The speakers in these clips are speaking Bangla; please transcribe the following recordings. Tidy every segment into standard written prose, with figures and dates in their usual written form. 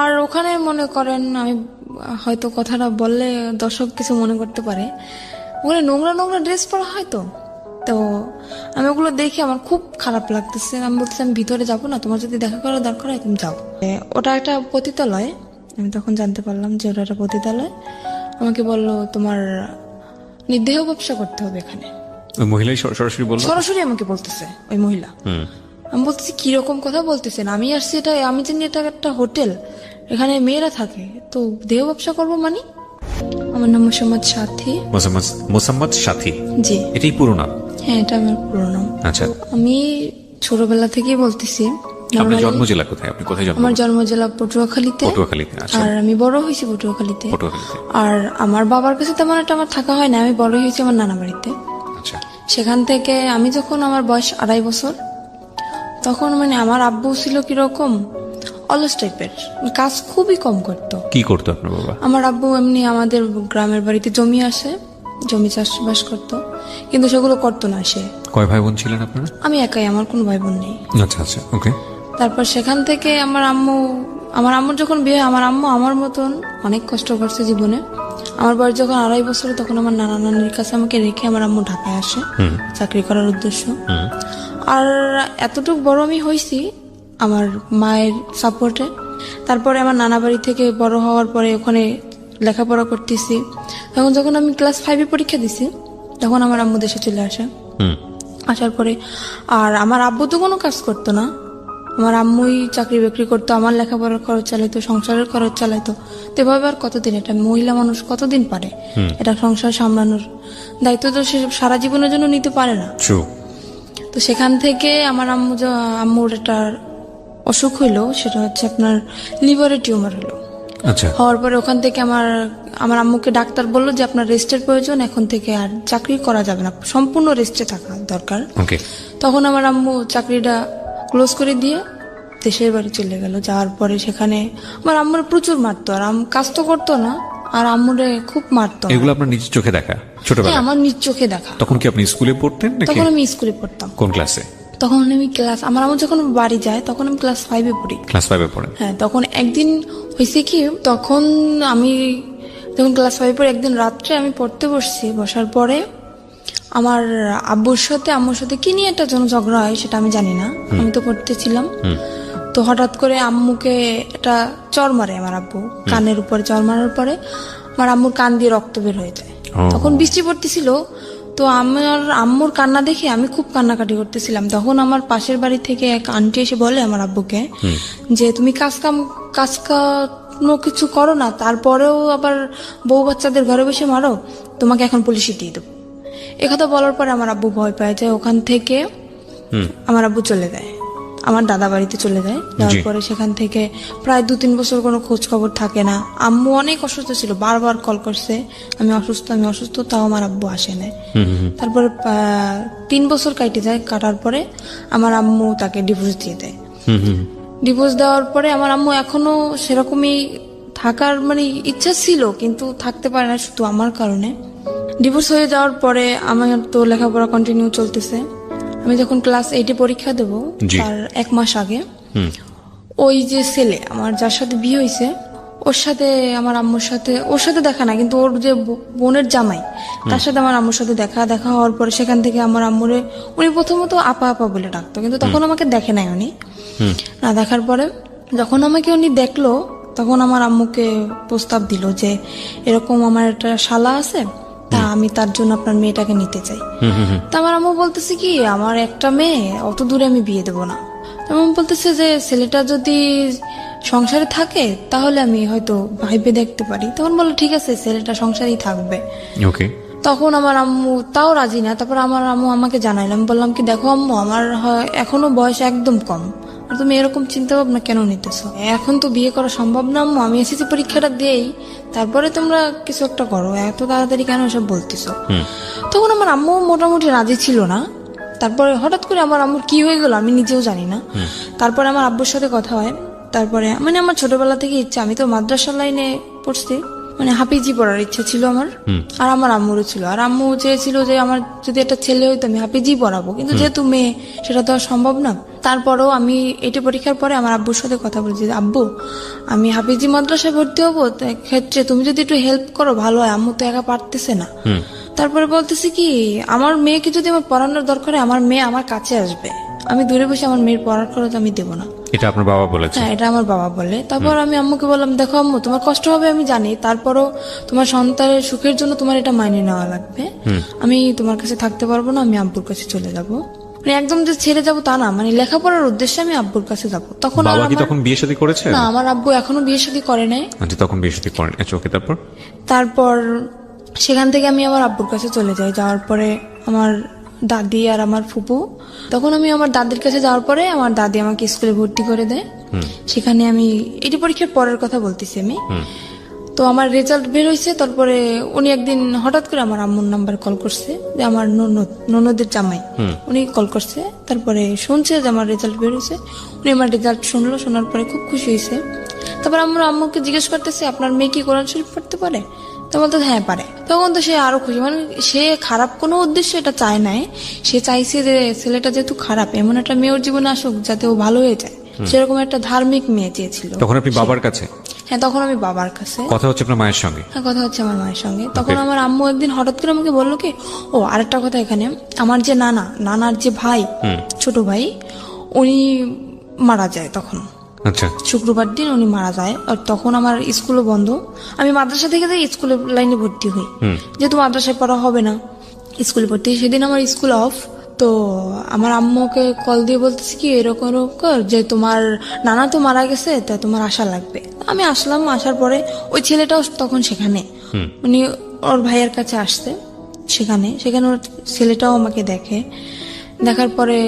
আর ওখানে মনে করেন আমি হয়তো কথাটা বললে দর্শক কিছু মনে করতে পারে, ওখানে নোংরা নোংরা ড্রেস পরা হয় তো, তো আমি ওগুলো দেখে আমার খুব খারাপ লাগতেছে। আমি বলতেছি আমি ভিতরে যাবো না, তোমার যদি দেখা করার দরকার হয় তুমি যাও। ওটা একটা পতিতালয়, আমি তখন জানতে পারলাম যে ওটা একটা পতিতালয়। আমাকে বললো তোমার নির্দেহ ব্যবসা করতে হবে এখানে। ওই মহিলাই সরাসরি বলল? সরাসরি আমাকে বলতেছে ওই মহিলা। আমি বলতেছি কিরকম কথা বলতেছেন, আমি আসছি এটা, আমি জানি এটা একটা হোটেল, এখানে মেয়েরা থাকে, তো দেহ ব্যবসা করবো মানে? আমার নাম মোসাম্মদ সাথী। মোসাম্মদ সাথী? জি। এটাই পুরো নাম? হ্যাঁ, এটা আমার পুরো নাম। আচ্ছা, আমি ছোটবেলা থেকেই বলতেছি। আপনার জন্ম জেলা কোথায়? আপনি কোথায় জন্ম? আমার জন্ম জেলা পটুয়াখালীতে। পটুয়াখালীতে। আচ্ছা। আর আমি বড় হয়েছি পটুয়াখালীতে। পটুয়াখালীতে। আর আমার বাবার কাছে তেমন একটা আমার থাকা হয় না, আমি বড় হয়েছি আমার নানা বাড়িতে। আচ্ছা। সেখান থেকে আমি যখন আমার বয়স 2.5 বছর, তখন মানে আমার আব্বু ছিল কিরকম অলস টাইপের, কাজ খুবই কম করতো। কি করতো আপনার বাবা? আমার আব্বু এমনি আমাদের গ্রামের বাড়িতে জমি আসে, জমি চাষবাস করতো, কিন্তু সেগুলো করতো না সে। কয় ভাই বোন ছিলেন আপনারা? আমি একাই, আমার কোনো ভাই বোন নেই। আচ্ছা আচ্ছা, ওকে। তারপর সেখান থেকে আমার আম্মুর যখন বিয়ে হয়, আমার আম্মু আমার মতন অনেক কষ্ট করছে জীবনে। আমার বয়স যখন 2.5 বছর, তখন আমার নানা নানির কাছে আমাকে রেখে আমার আম্মু ঢাকায় আসে চাকরি করার উদ্দেশ্য। আর এতটুকু বড় আমি হয়েছি আমার মায়ের সাপোর্টে। তারপরে আমার নানা বাড়ি থেকে বড় হওয়ার পরে ওখানে লেখাপড়া করতেছি। তখন যখন আমি ক্লাস 5-এ পরীক্ষা দিছি, তখন আমার আম্মু দেশে চলে আসে। আসার পরে আর আমার আব্বু তো কোনো কাজ করতো না, আমার আম্মুই চাকরি বাকরি করতো, আমার লেখাপড়ার খরচ চালাইতো, সংসারের খরচ চালাইতো। তো এভাবে আর কতদিন, এটা মহিলা মানুষ কতদিন পারে এটা সংসার সামলানোর দায়িত্ব? তো সে সারা জীবনের জন্য নিতে পারে না। তো সেখান থেকে আমার আম্মুর একটা অসুখ হইলো, সেটা হচ্ছে আপনার লিভারের টিউমার হলো। আচ্ছা। হওয়ার পরে ওখান থেকে আমার আম্মুকে ডাক্তার বললো যে আপনার রেস্টের প্রয়োজন, এখন থেকে আর চাকরি করা যাবে না, সম্পূর্ণ রেস্টে থাকা দরকার। ওকে। তখন আমার আম্মু চাকরিটা ক্লোজ করে দিয়ে দেশের বাড়ি চলে গেল। যাওয়ার পরে সেখানে আমার আম্মুর প্রচুর মারতো, আর কাজ তো করতো না, আর আম্মুরে খুব মারতো। এগুলো আপনার নিজের চোখে দেখা? ছোটবেলায়? আমার নিজ চোখে দেখা। তখন কি আপনি স্কুলে পড়তেন নাকি? তখন আমি স্কুলে পড়তাম। কোন ক্লাসে? তখন আমি আমার আম্মু যখন বাড়ি যায় তখন আমি ক্লাস 5-এ পড়ি। ক্লাস 5-এ পড়েন? হ্যাঁ। তখন একদিন হয়েছে কি, তখন আমি যখন ক্লাস 5-এ পড়ি, একদিন রাত্রে আমি পড়তে বসছি। বসার পরে আমার আম্মুর সাথে কি নিয়ে একটা ঝগড়া হয় সেটা আমি জানি না, আমি তো পড়তেছিলাম। তো হঠাৎ করে আম্মুকে একটা চর মারে আমার আব্বু, কানের উপরে চর মারার পরে আমার আম্মুর কান দিয়ে রক্ত বের হয়ে যায়। তখন বৃষ্টি পড়তেছিল, তো আমার আম্মুর কান্না দেখে আমি খুব কান্নাকাটি করতেছিলাম। তখন আমার পাশের বাড়ি থেকে এক আন্টি এসে বলে আমার আব্বুকে যে তুমি কাজ কোনো কিছু করো না, তারপরেও আবার বউ বাচ্চাদের ঘরে বসে মারো, তোমাকে এখন পুলিশে দিয়ে দেবো। একথা বলার পরে আমার আব্বু ভয় পায় যায়। ওখান থেকে আমার আব্বু চলে যায়, আমার দাদা বাড়িতে চলে যায়। যাওয়ার পরে সেখান থেকে প্রায় 2-3 বছর কোনো খোঁজ খবর থাকে না। আম্মু অনেক অসুস্থ ছিল, বারবার কল করছে আমি অসুস্থ, তাও আমার আব্বু আসে না। তারপরে 3 বছর কাটে যায়, কাটার পরে আমার আম্মু তাকে ডিভোর্স দিয়ে দেয়। ডিভোর্স দেওয়ার পরে আমার আম্মু এখনো সেরকমই থাকার মানে ইচ্ছা ছিল, কিন্তু থাকতে পারে না শুধু আমার কারণে। ডিভোর্স হয়ে যাওয়ার পরে আমার তো লেখাপড়া কন্টিনিউ চলতেছে। আমি যখন ক্লাস 8-এ পরীক্ষা দেবো তার 1 মাস আগে ওই যে ছেলে আমার যার সাথে বিয়ে হয়েছে, ওর সাথে আমার আম্মুর সাথে, ওর সাথে দেখা না কিন্তু ওর যে বোনের জামাই, তার সাথে আমার আম্মুর সাথে দেখা হওয়ার পরে সেখান থেকে আমার আম্মুরে উনি প্রথমত আপা বলে ডাকতো, কিন্তু তখন আমাকে দেখে নাই উনি। না দেখার পরে যখন আমাকে উনি দেখলো, তখন আমার আম্মুকে প্রস্তাব দিল যে এরকম আমার একটা শালা আছে, তা আমি তার জন্য আপনার মেয়েটাকে নিতে চাই। তা আমার আম্মু বলতেছে কি আমার একটা মেয়ে, অত দূরে আমি বিয়ে দেবো না। আমার বলতেছে যে ছেলেটা যদি সংসারে থাকে তাহলে আমি হয়তো ভাইবে দেখতে পারি। তখন বললো ঠিক আছে, ছেলেটা সংসারেই থাকবে। ওকে। তখন আমার আম্মু তাও রাজি না। তারপর আমার আম্মু আমাকে জানাইলাম, বললাম কি দেখো আম্মু, আমার এখনো বয়স একদম কম, আর তুমি এরকম চিন্তা ভাবনা কেন নিতেছো? এখন তো বিয়ে করা সম্ভব না আম্মু, আমি এসএসসি পরীক্ষাটা দেই, তারপরে তোমরা কিছু একটা করো, এত তাড়াতাড়ি কেন এসব বলতেছো? তখন আমার আম্মু মোটামুটি রাজি ছিল না। তারপরে হঠাৎ করে আমার আম্মুর কি হয়ে গেল আমি নিজেও জানি না। তারপরে আমার আব্বুর সাথে কথা হয়। তারপরে মানে আমার ছোটবেলা থেকে ইচ্ছা, আমি তো মাদ্রাসা লাইনে পড়ছি, মানে হাফিজি পড়ার ইচ্ছা ছিল আমার, আর আমার আম্মুরও ছিল। আর আম্মু চেয়েছিল যে আমার যদি একটা ছেলে হইতো আমি হাফিজি পড়াবো, কিন্তু যেহেতু মেয়ে সেটা তো আর সম্ভব না। তারপরেও আমি এটি পরীক্ষার পরে আমার আব্বুর সাথে কথা বলছি যে, আব্বু আমি হাফিজি মাদ্রাসায় ভর্তি হবো, তো ক্ষেত্রে তুমি যদি একটু হেল্প করো ভালো হয়, আম্মু তো একা পারতেছে না। তারপরে বলতেছি কি, আমার মেয়েকে যদি আমার পড়ানোর দরকার হয়, আমার মেয়ে আমার কাছে আসবে, আমি দূরে বসে আমার মেয়ের পড়ার খরচ আমি দেবো না। এটা আপনার বাবা বলেছে? হ্যাঁ, এটা আমার বাবা বলে। তারপর আমি আম্মুকে বললাম, দেখো আম্মু তোমার কষ্ট হবে আমি জানি, তারপরও তোমার সন্তানের সুখের জন্য তোমার এটা মাইনে নেওয়া লাগবে, আমি তোমার কাছে থাকতে পারবো না, আমি আব্বুর কাছে চলে যাব। মানে একদম যে ছেড়ে যাবো তা না, মানে লেখাপড়ার উদ্দেশ্যে আমি আব্বুর কাছে যাব। তখন আর বাবা কি আমার- তখন বিয়ে শাদী করেছে? না, আমার আব্বু এখনো বিয়ে শাদী করে নাই। আচ্ছা, তখন বিয়ে শাদী করেন। আচ্ছা, ওকে, তারপর? তারপর সেখান থেকে আমি আমার আব্বুর কাছে চলে যাই। যাওয়ার পরে আমার দাদি আর আমার ফুপু, তখন আমি আমার দাদির কাছে যাওয়ার পরে আমার দাদি আমাকে স্কুলে ভর্তি করে দেয়। সেখানে আমি এটি পরীক্ষার পরের কথা বলতেছি আমি। তো আমার রেজাল্ট বের হয়েছে, তারপরে উনি একদিন হঠাৎ করে আমার আম্মুর নাম্বার কল করছে, যে আমার ননদের জামাই, উনি কল করছে। তারপরে শুনছে যে আমার রেজাল্ট বের হয়েছে, উনি আমার রেজাল্ট শুনলো, শোনার পরে খুব খুশি হয়েছে। তারপর আমরা আম্মুকে জিজ্ঞেস করতেছে, আপনার মেয়ে কি কোরআন শরীফ পড়তে পারে? তো বলতো হ্যাঁ পারে। তখন তো সে আরো খুশি, মানে সে খারাপ কোনো উদ্দেশ্য এটা চায় নাই, সে চাইছে যে ছেলেটা যেহেতু খারাপ, এমন একটা মেয়ের জীবনে আসুক যাতে ও ভালো হয়ে যায়, সেরকম একটা ধার্মিক মেয়ে চেয়েছিল। তখন আপনি বাবার কাছে? হ্যাঁ, তখন আমি বাবার কাছে। কথা হচ্ছে আপনার মায়ের সঙ্গে? হ্যাঁ, কথা হচ্ছে আমার মায়ের সঙ্গে। তখন আমার আম্মু একদিন হঠাৎ করে আমাকে বললো কি, ও আরেকটা কথা, এখানে আমার যে নানার যে ভাই, ছোট ভাই, উনি মারা যায় তখন। আচ্ছা। শুক্রবার দিন উনি মারা যায়, আর তখন আমার স্কুলও বন্ধ। আমি মাদ্রাসা থেকে যাই স্কুলের লাইনে ভর্তি হই, যেহেতু মাদ্রাসায় পড়া হবে না, স্কুলে ভর্তি হই। সেদিন আমার স্কুল অফ। তো আমার আম্মুকে কল দিয়ে বলতেছি কি, এরকম এরকম যে তোমার নানা তো মারা গেছে, তা তোমার আসা লাগবে। আমি আসলাম, আসার পরে ওই ছেলেটাও তখন সেখানে, উনি ওর ভাইয়ের কাছে আসছে, সেখানে ওর ছেলেটাও আমাকে দেখে। দেখার পরে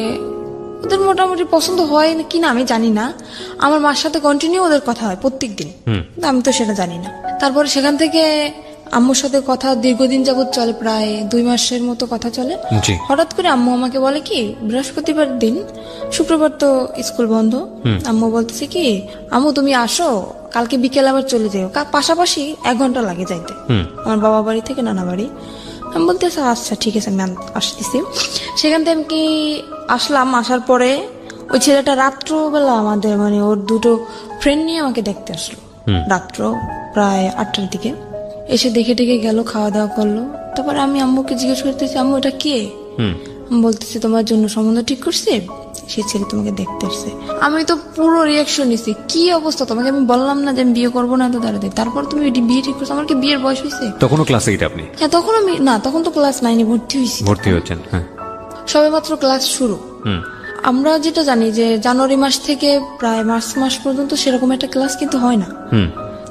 ওদের মোটামুটি পছন্দ হয় কিনা আমি জানি না, আমার মার সাথে কন্টিনিউ ওদের কথা হয় প্রত্যেক দিন, আমি তো সেটা জানি না। তারপরে সেখান থেকে আম্মুর সাথে কথা দীর্ঘদিন যাবত চলে, প্রায় 2 মাসের মতো কথা চলে। জি। হঠাৎ করে আম্মু আমাকে বলে কি, বৃহস্পতিবার দিন, শুক্রবার তো স্কুল বন্ধ, আম্মু বলতেছে কি, আম্মু তুমি আসো, কালকে বিকেল আবার চলে যাও, পাশাপাশি 1 ঘন্টা লাগে যাইতে আমার বাবা বাড়ি থেকে নানা বাড়ি। আমি বলতেছি আচ্ছা ঠিক আছে, আমি আসতেছি। সেখান থেকে আমি কি আসলাম, আসার পরে ওই ছেলেটা রাত্রবেলা আমাদের মানে ওর 2টো ফ্রেন্ড নিয়ে আমাকে দেখতে আসলো, রাত্র প্রায় 8টার দিকে এসে দেখে গেল, খাওয়া দাওয়া করলো। তারপরে আমি আম্মুকে জিজ্ঞেস করতেছি, আম্মু এটা কে? আমি বলতেছি তোমার জন্য সম্বন্ধ ঠিক করছে, সে ছেলে তোমাকে দেখতে আসছে। আমি তো পুরো রিয়াকশন নিছি, কি অবস্থা, তোমাকে আমি বললাম না যে আমি বিয়ে করবো না, তো দাঁড়াতে, তারপর তুমি বিয়ে ঠিক করছো? আমার কি বিয়ের বয়স হয়েছে? তখনও ক্লাস 8 আপনি? হ্যাঁ, তখন আমি না, তখন তো ক্লাস 9-এ ভর্তি হয়েছি। ভর্তি হচ্ছেন? হ্যাঁ, সবে মাত্র ক্লাস শুরু। আমরা যেটা জানি যে জানুয়ারি মাস থেকে প্রায় মার্চ মাস পর্যন্ত সেরকম একটা ক্লাস কিন্তু হয় না।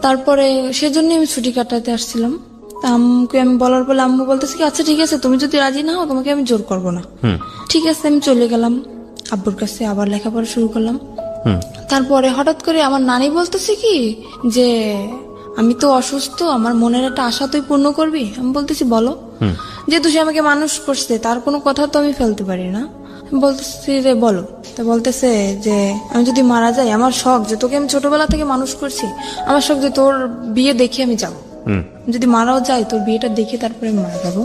তারপরে সেজন্য আমি ছুটি কাটাতে আসছিলাম। তা আম্মুকে আমি বলার বলে আম্মু বলতেছে কি, আচ্ছা ঠিক আছে, তুমি যদি রাজি না হও তোমাকে আমি জোর করবো না। ঠিক আছে, আমি চলে গেলাম আব্বুর কাছে, আবার লেখাপড়া শুরু করলাম। তারপরে হঠাৎ করে আমার নানি বলতেছে কি যে, আমি তো অসুস্থ, আমার মনের একটা আশা তুই পূর্ণ করবি। আমি বলতেছি বলো। যেহেতু সে আমাকে মানুষ করছে, তার কোনো কথা তো আমি ফেলতে পারি না। বলতেছি রে বলো। তো বলতেছে যে, আমি যদি মারা যাই, আমার শখ যে তোকে আমি ছোটবেলা থেকে মানুষ করছি, আমার শখ যে তোর বিয়ে দেখে আমি যাবো, যদি মারাও যাই তোর বিয়েটা দেখে তারপরে আমি মারা যাবো।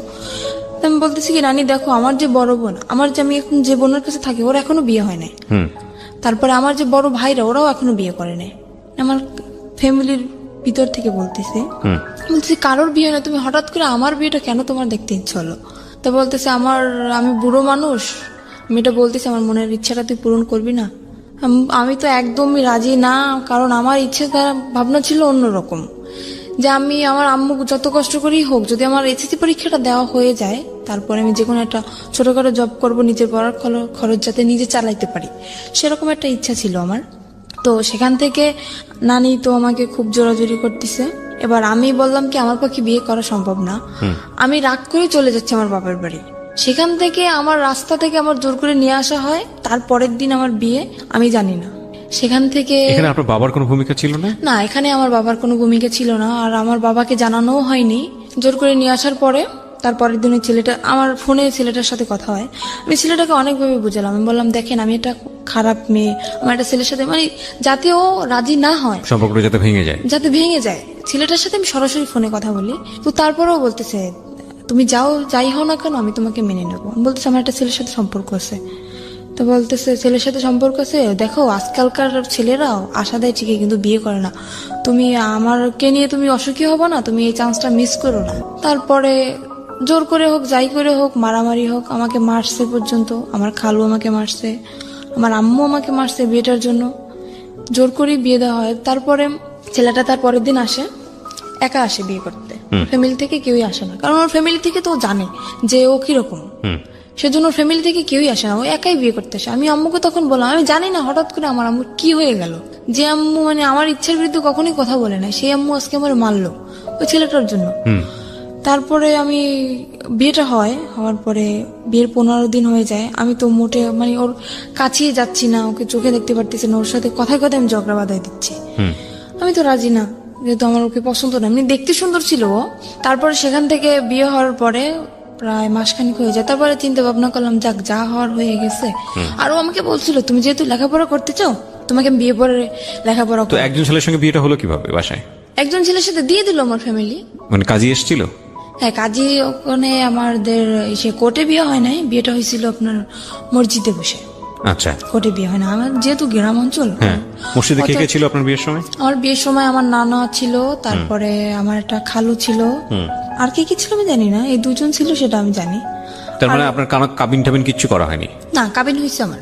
আমি বলতেছি কি, রানী দেখো, আমার যে বড় বোন, আমার যে আমি এখন যে বোনের কাছে থাকি, ওর এখনো বিয়ে হয় নাই। তারপরে আমার যে বড় ভাইরা, ওরাও এখনো বিয়ে করে নাই। আমার ফ্যামিলির ভিতর থেকে বলতেছি কারোর বিয়ে না, তুমি হঠাৎ করে আমার বিয়েটা কেন তোমার দেখতে ইচ্ছে হলো? তো বলতেছে আমি বুড়ো মানুষ, আমি এটা বলতেছি আমার মনের ইচ্ছাটা তুই পূরণ করবি না? আমি তো একদমই রাজি না, কারণ আমার ইচ্ছে ভাবনা ছিল অন্যরকম, যে আমি আমার আম্মু যত কষ্ট করেই হোক, যদি আমার এসএসসি পরীক্ষাটা দেওয়া হয়ে যায়, তারপরে আমি যে কোনো একটা ছোটখাটো জব করব, নিজের পড়ার খরচ যাতে নিজে চালাইতে পারি, সেরকম একটা ইচ্ছা ছিল আমার। তো সেখান থেকে নানি তো আমাকে খুব জোরাজোরি করতেছে। এবার আমি বললাম কি, আমার পক্ষে বিয়ে করা সম্ভব না। আমি রাগ করে চলে যাচ্ছি আমার বাবার বাড়ি। সেখান থেকে আমার রাস্তা থেকে আমার জোর করে নিয়ে আসা হয়, তারপরের দিন আমার বিয়ে। আমি জানি না সেখান থেকে। এখানে আপনার বাবার কোনো ভূমিকা ছিল না? না, এখানে আমার বাবার কোনো ভূমিকা ছিল না, আর আমার বাবাকে জানানোও হয়নি। জোর করে নিয়ে আসার পরে তারপরের দিনে আমার ফোনে ছেলেটার সাথে কথা হয়। আমি ছেলেটাকে অনেকভাবে বুঝালাম, আমি বললাম দেখেন, আমি একটা খারাপ মেয়ে, আমার একটা ছেলের সাথে, মানে যাতে ও রাজি না হয়, সম্পর্কটা যাতে ভেঙে যায়, ছেলেটার সাথে আমি সরাসরি ফোনে কথা বলি। তো তারপরেও বলতেছে, তুমি যাই হও না কেন, আমি তোমাকে মেনে নেবো। বলতেছে আমার একটা ছেলের সাথে সম্পর্ক আছে। তো বলতেছে ছেলের সাথে সম্পর্ক আছে, দেখো আজকালকার ছেলেরাও আশা দেয় ঠিকই কিন্তু বিয়ে করে না, তুমি আমারকে নিয়ে তুমি অসুখী হবো না, তুমি এই চান্সটা মিস করো না। তারপরে জোর করে হোক যাই করে হোক, মারামারি হোক, আমাকে মারছে পর্যন্ত, আমার খালু আমাকে মারছে, আমার আম্মু আমাকে মারছে বিয়েটার জন্য, জোর করে বিয়ে দেওয়া হয়। তারপরে ছেলেটা তার পরের দিন আসে, একা আসে বিয়ে করতে, ফ্যামিলি থেকে কেউই আসে না, কারণ ওর ফ্যামিলি থেকে তো ও জানে যে ও কিরকম, সেজন্য ওর ফ্যামিলি থেকে কেউই আসে না, ও একাই বিয়ে করতে আসে। আমি আম্মুকে তখন বললাম, আমি জানি না হঠাৎ করে আমার আম্মুর কি হয়ে গেল, যে আম্মু মানে আমার ইচ্ছার বিরুদ্ধে কখনোই কথা বলে না, সেই আম্মু আজকে আমার মারলো ওই ছেলেটার জন্য। তারপরে আমি বিয়েটা হওয়ার পরে বিয়ের 15 দিন হয়ে যায়, আমি তো মোটে মানে ওর কাছেই যাচ্ছি না, ওকে চোখে দেখতে পারতেছি না, ওর সাথে কথায় কথায় আমি ঝগড়া বাঁধাই দিচ্ছি। আমি তো রাজি না, যেহেতু আমার ওকে পছন্দ না, এমনি দেখতে সুন্দর ছিল ও। তারপরে সেখান থেকে বিয়ে হওয়ার পরে প্রায় মাসখানিক হয়ে যায়, তারপরে চিন্তা ভাবনা করলাম যাক যা হওয়ার হয়ে গেছে। আর ও আমাকে বলছিল তুমি যেহেতু লেখাপড়া করতে চাও, তোমাকে আমি বিয়ে পরে লেখাপড়া তো একজন ছেলের সঙ্গে বিয়েটা হলো কিভাবে বাসায়? একজন ছেলের সাথে দিয়ে দিল আমার ফ্যামিলি। মানে কাজী এসেছিল? হ্যাঁ, কাজী ওখানে আমাদের সে কোর্টে বিয়ে হয় নাই, বিয়েটা হয়েছিল আপনার মসজিদে বসে। আচ্ছা, কোর্টে বিয়ে হয় না, আমার যেহেতু গ্রাম অঞ্চল। হ্যাঁ। মসজিদে কে কে ছিল আপনার বিয়ের সময়? আমার বিয়ের সময় আমার নানা ছিল, তারপরে আমার একটা খালু ছিল, আর কে কি ছিল আমি জানি না, এই দুজন ছিল সেটা আমি জানি। তার মানে আপনার কাবিন টাবিন কিচ্ছু করা হয়নি? না, কাবিন হয়েছে আমার।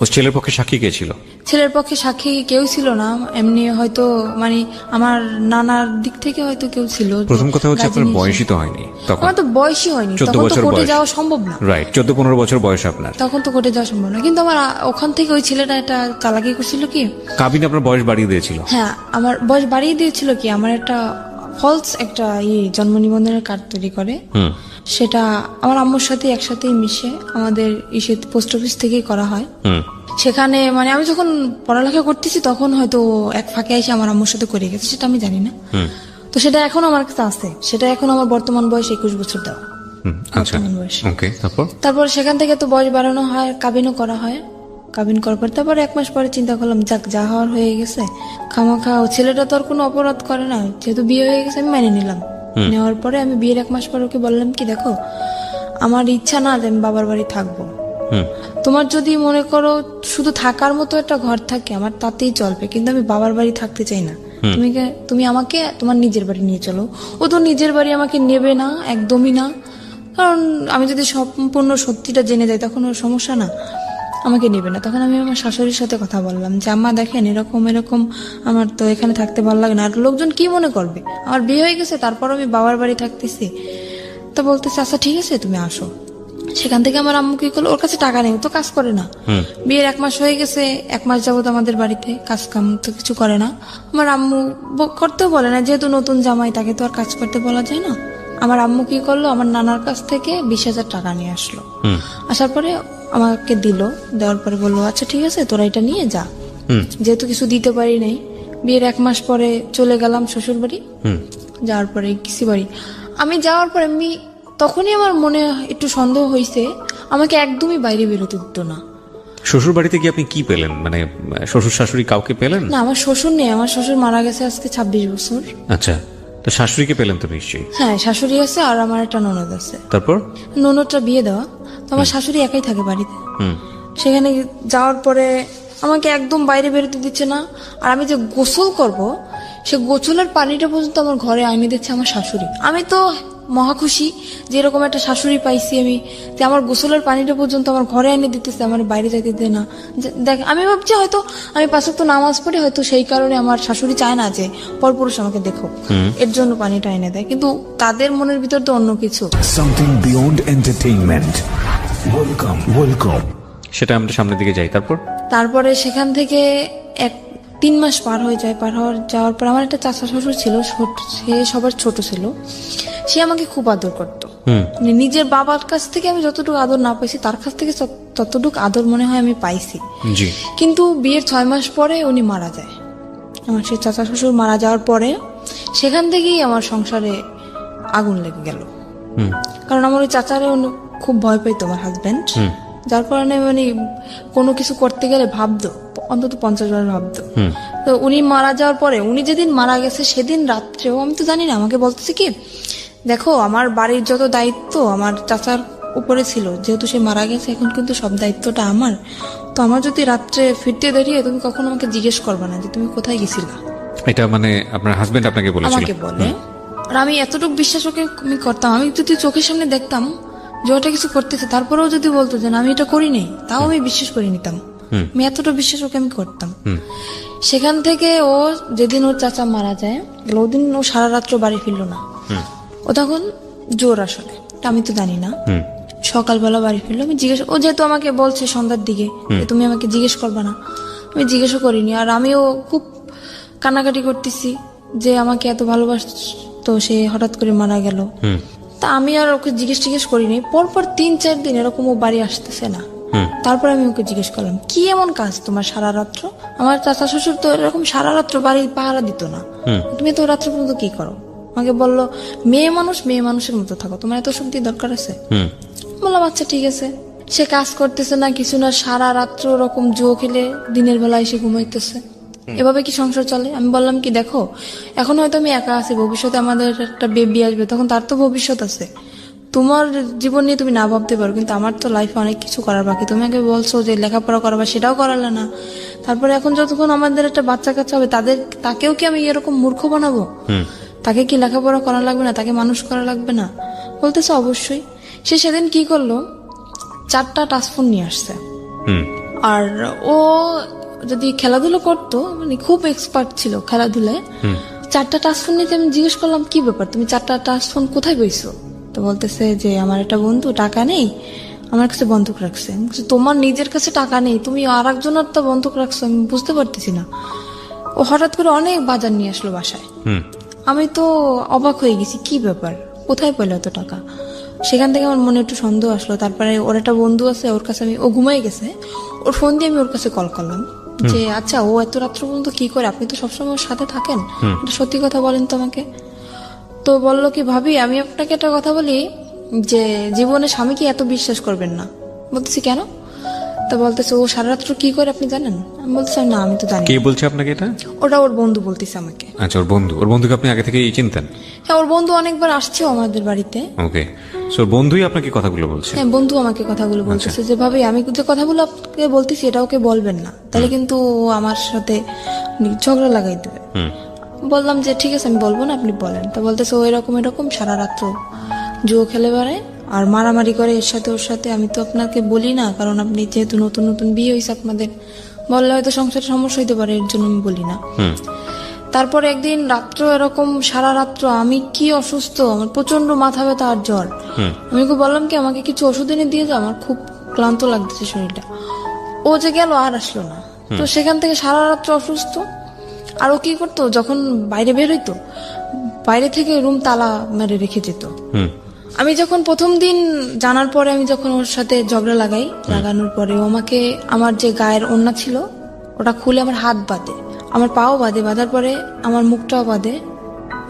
ও ছেলের পক্ষে সাক্ষী কে ছিল? ছেলের পক্ষে সাক্ষী কেউ ছিল না, এমনি হয়তো মানে আমার নানার দিক থেকে হয়তো কেউ ছিল। প্রথম কথা হচ্ছে আপনার বয়সই তো হয়নি তখন। আমার তো বয়সই হয়নি, 14 তখন তো বছর কোর্টে বয়স। যাওয়া সম্ভব না। রাইট, 14-15 বছর বয়স আপনার, তখন তো কোর্টে যাওয়া সম্ভব না। কিন্তু আমার ওখান থেকে ওই ছেলেটা একটা চালাকি করছিল কি, কাবিন আপনার বয়স বাড়িয়ে দিয়েছিল? হ্যাঁ, আমার বয়স বাড়িয়ে দিয়েছিল কি, আমার একটা ফলস একটা জন্ম নিবন্ধনের কার্ড তৈরি করে, সেটা আমার আম্মুর সাথে একসাথেই মিশে আমাদের পোস্ট অফিস থেকেই করা হয়। সেখানে মানে আমি যখন পড়ালেখা করতেছি তখন হয়তো এক ফাঁকে এসে আমার আম্মুর সাথে করে গেছে, সেটা আমি জানি না। তো সেটা এখন আমার কাছে আছে, সেটা এখন আমার বর্তমান বয়স 21 বছর দেওয়া। আচ্ছা, ওকে। তারপর সেখান থেকে তো বয়স বাড়ানো হয়, কাবিনও করা হয়। কাবিন করার পর তারপরে 1 মাস পরে চিন্তা করলাম যাক যা হওয়ার হয়ে গেছে, খামাখা ও ছেলেটা তো আর কোনো অপরাধ করে না, যেহেতু বিয়ে হয়ে গেছে আমি মেনে নিলাম। নেওয়ার পরে আমি বিয়ের 1 মাস পরে ওকে বললাম কি, দেখো আমার ইচ্ছা না যে আমি বাবার বাড়ি থাকবো, তোমার যদি মনে করো শুধু থাকার মতো একটা ঘর থাকে আমার তাতেই চলবে, কিন্তু আমি বাবার বাড়ি থাকতে চাই না, তুমি আমাকে তোমার নিজের বাড়ি নিয়ে চলো। ও তো নিজের বাড়ি আমাকে নেবে না, একদমই না, কারণ আমি যদি সম্পূর্ণ সত্যিটা জেনে যাই তখন ওর সমস্যা না, আমাকে নেবে না। তখন আমি আমার শাশুড়ির সাথে কথা বললাম যে আম্মা দেখেন এরকম এরকম, আমার তো এখানে থাকতে ভালো লাগে না, আর লোকজন কি মনে করবে, আমার বিয়ে হয়ে গেছে তারপর আমি বাবার বাড়ি থাকতেছি। তো বলতেছে আচ্ছা ঠিক আছে তুমি আসো। সেখান থেকে আমার আম্মু কি করলো, ওর কাছে টাকা নেই, ও তো কাজ করে না, বিয়ের 1 মাস হয়ে গেছে, 1 মাস যাবত আমাদের বাড়িতে কাজ কাম তো কিছু করে না। আমার আম্মু করতেও বলে না, যেহেতু নতুন জামাই তাকে তো আর কাজ করতে বলা যায় না। আমার আম্মু কি করলো, আমার নানার কাছ থেকে 20,000 টাকা নিয়ে আসলো। আসার পরে আমাকে দিল, দেওয়ার পরে বললো আচ্ছা ঠিক আছে তোরা এটা নিয়ে যা। যেহেতু কিছু দিতে পারি নাই, বিয়ের 1 মাস পরে চলে গেলাম শ্বশুর বাড়ি। যাওয়ার পরে কিসি বাড়ি আমি যাওয়ার পরে আমি তখনই আমার মনে একটু সন্দেহ হয়েছে, আমাকে একদমই বাইরে বেরোতে দিত না। শ্বশুর বাড়িতে গিয়ে আপনি কি পেলেন, মানে শ্বশুর শাশুড়ি কাউকে পেলেন? না, আমার শ্বশুর নেই, আমার শ্বশুর মারা গেছে আজকে 26 বছর। আচ্ছা, তো শাশুড়িকে পেলেন তো নিশ্চয়ই? হ্যাঁ, শাশুড়ি আছে আর আমার একটা ননদ আছে। তারপর ননদটা বিয়ে দেওয়া, তো আমার শাশুড়ি একাই থাকে বাড়িতে। সেখানে যাওয়ার পরে আমাকে একদম বাইরে বেরোতে দিচ্ছে না, আর আমি যে গোসল করব সে গোসলের পানিটা পর্যন্ত আমার ঘরে আইনে দিচ্ছে আমার শাশুড়ি। আমি তো মহা খুশি যে এরকম একটা শাশুড়ি পাইছি আমি, যে আমার গোসলের পানিটা পর্যন্ত আমার ঘরে এনে দিতেছে, আমার বাইরে যাইতে দেয় না। দেখ আমি ভাবছি হয়তো আমি 5 ওয়াক্ত নামাজ পড়ি, হয়তো সেই কারণে আমার শাশুড়ি চায় না যে পরপুরুষ আমাকে দেখো, এর জন্য পানিটা এনে দেয়, কিন্তু তাদের মনের ভিতর তো অন্য কিছু। Something beyond entertainment. Welcome. সেটা আমরা সামনের দিকে যাই। তারপরে সেখান থেকে 3 মাস পার হয়ে যায়, যাওয়ার পর আমার একটা চাচা শ্বশুর ছিল, সে সবার ছোট ছিল, সে আমাকে খুব আদর করতো। মানে নিজের বাবার কাছ থেকে আমি যতটুকু আদর না পাইছি তার কাছ থেকে ততটুকু আদর মনে হয় আমি পাইছি। কিন্তু বিয়ের 6 মাস পরে উনি মারা যায়। আমার সেই চাচা শ্বশুর মারা যাওয়ার পরে সেখান থেকেই আমার সংসারে আগুন লেগে গেল। কারণ আমার ওই চাচারে খুব ভয় পাইতো আমার হাজবেন্ড, যার কারণে মানে কোনো কিছু করতে গেলে ভাবতো, অন্তত 50 বার ভাবতো। তো উনি মারা যাওয়ার পরে, উনি যেদিন মারা গেছে সেদিন রাত্রেও আমি তো জানি না, আমাকে বলতেছে কি দেখো আমার বাড়ির যত দায়িত্ব আমার চাচার উপরে ছিল, যেহেতু সে মারা গেছে এখন কিন্তু সব দায়িত্বটা আমার। তো আমার যদি রাত্রে ফিরতে দাঁড়িয়ে তুমি কখনো আমাকে জিজ্ঞেস করবে না যে তুমি কোথায় গেছিলা। এটা মানে আপনার হাজবেন্ড আপনাকে বলেছিল? আমাকে বলে। আর আমি এতটুকু বিশ্বাস ওকে আমি করতাম, আমি যদি চোখের সামনে দেখতাম যে ওটা কিছু করতেছে, তারপরেও যদি বলতো যে না আমি এটা করি নাই, তাও আমি বিশ্বাস করে নিতাম। আমি এতটা বিশ্বাস ওকে আমি করতাম। সেখান থেকে ও যেদিন ওর চাচা মারা যায়, ওদিন ও সারা রাত্র বাড়ি ফিরলো না। ও তখন জোর আসলে, তা আমি তো জানি না। সকালবেলা বাড়ি ফিরলো, আমি ও যেহেতু আমাকে বলছে সন্ধ্যার দিকে যে তুমি আমাকে জিজ্ঞেস করবে না, আমি জিজ্ঞেসও করিনি। আর আমিও খুব কান্নাকাটি করতেছি যে আমাকে এত ভালোবাসতো, সে হঠাৎ করে মারা গেল। তা আমি আর ওকে জিজ্ঞেস করিনি। পরপর 3-4 দিন এরকম ও বাড়ি আসতেছে না। তারপর আমি ওকে জিজ্ঞেস করলাম কি এমন কাজ তোমার সারা রাত্র? আমার চাচা শ্বশুর তো এরকম সারা রাত্র বাড়ি পাহারা দিত না, তুমি তো রাত্র পর্যন্ত কি করো? আমাকে বললো মেয়ে মানুষের মতো থাকো, তোমার এত শক্তি দরকার আছে? বললাম আচ্ছা ঠিক আছে। সে কাজ করতেছে না কিছু না, সারা রাত্র ওরকম জুয়ো খেলে দিনের বেলা এসে ঘুমাইতেছে। এভাবে কি সংসার চলে? আমি বললাম কি দেখো, এখন হয়তো আমি একা আছি, ভবিষ্যতে আমাদের একটা বেবি আসবে, তখন তার তো ভবিষ্যৎ আছে। তোমার জীবন নিয়ে তুমি না ভাবতে পারো, কিন্তু আমার তো লাইফে অনেক কিছু করার বাকি। তুমি আগে বলছো যে লেখাপড়া করাবা, সেটাও করালে না। তারপরে এখন যতক্ষণ আমাদের একটা বাচ্চা কাচ্চা হবে, তাকেও কি আমি এরকম মূর্খ বানাবো? তাকে কি লেখাপড়া করা লাগবে না? তাকে মানুষ করা লাগবে না? বলতেছে অবশ্যই। সে সেদিন কি করলো, 4টা টাচফোন নিয়ে আসছে। আর ও যদি খেলাধুলো করতো, মানে খুব এক্সপার্ট ছিল খেলাধুলায়, 4টা টাচফোন নিতে আমি জিজ্ঞেস করলাম কি ব্যাপার, তুমি 4টা টাচফোন কোথায় পেয়েছো? তো বলতেছে যে আমার একটা বন্ধু টাকা নেই, আমার কাছে বন্ধক রাখছে। তোমার নিজের কাছে টাকা নেই, তুমি আর একজনের তো বন্ধক রাখছো, আমি বুঝতে পারতেছি না। ও হঠাৎ করে অনেক বাজার নিয়ে আসলো বাসায়। আমি তো অবাক হয়ে গেছি, কি ব্যাপার, কোথায় পেলো এত টাকা? সেখান থেকে আমার মনে একটু সন্দেহ আসলো। তারপরে ওর একটা বন্ধু আছে, ওর কাছে ও ঘুমাই গেছে, ওর ফোন দিয়ে আমি ওর কাছে কল করলাম যে আচ্ছা ও এত রাত্র পর্যন্ত কি করে, আপনি তো সবসময় ওর সাথে থাকেন, সত্যি কথা বলেন তো আমাকে। তো বললো কি ভাবি আমি আপনাকে একটা কথা বলি, যে জীবনে স্বামীকে এত বিশ্বাস করবেন না। বলতেছি কেন? তো বলতেছে ও সারা রাত্র কি করে আপনি জানেন? আমি বলতেছি না আমি তো জানি। কে বলছে আপনাকে এটা? ওটা ওর বন্ধু বলতেছে আমাকে। আচ্ছা, ওর বন্ধুকে আপনি আগে থেকেই চিনতেন? হ্যাঁ, ওর বন্ধু অনেকবার আসছেও আমাদের বাড়িতে। ওকে, সো বন্ধুই আপনাকে কথাগুলো বলছে? হ্যাঁ, বন্ধু আমাকে কথাগুলো বলতেছে যে ভাবি আমি যে কথাগুলো আপনাকে বলতেছি এটা ওকে বলবেন না, তাহলে কিন্তু ও আমার সাথে ঝগড়া লাগাই দেবে। বললাম যে ঠিক আছে আমি বলবো না, আপনি বলেন। তো বলতেছে ও এরকম সারা রাত্র জুয়ো খেলে বেড়ায় আর মারামারি করে এর সাথে ওর সাথে। আমি তো আপনাকে বলি না, কারণ আপনি যেহেতু নতুন নতুন বিয়ে হয়েছে আপনাদের, বললে হয়তো সংসারে সমস্যা হইতে পারে, এর জন্য আমি বলি না। তারপরে একদিন রাত্র এরকম সারা রাত্র আমি কি অসুস্থ, আমার প্রচন্ড মাথা ব্যথা আর জ্বর। আমি ওকে বললাম কি আমাকে কিছু ওষুধ এনে দিয়ে যাও, আমার খুব ক্লান্ত লাগতেছে শরীরটা। ও যে গেল আর আসলো না। তো সেখান থেকে সারা রাত্র অসুস্থ। আর ও কি করতো, যখন বাইরে বের হইতো বাইরে থেকে রুম তালা মেরে রেখে যেত। আমি যখন প্রথম দিন জানার পরে আমি যখন ওর সাথে ঝগড়া লাগানোর পরে ও আমাকে আমার যে গায়ের ওড়না ছিল ওটা খুলে আমার হাত বাঁধে, আমার পাও বাঁধে, বাঁধার পরে আমার মুখটাও বাঁধে,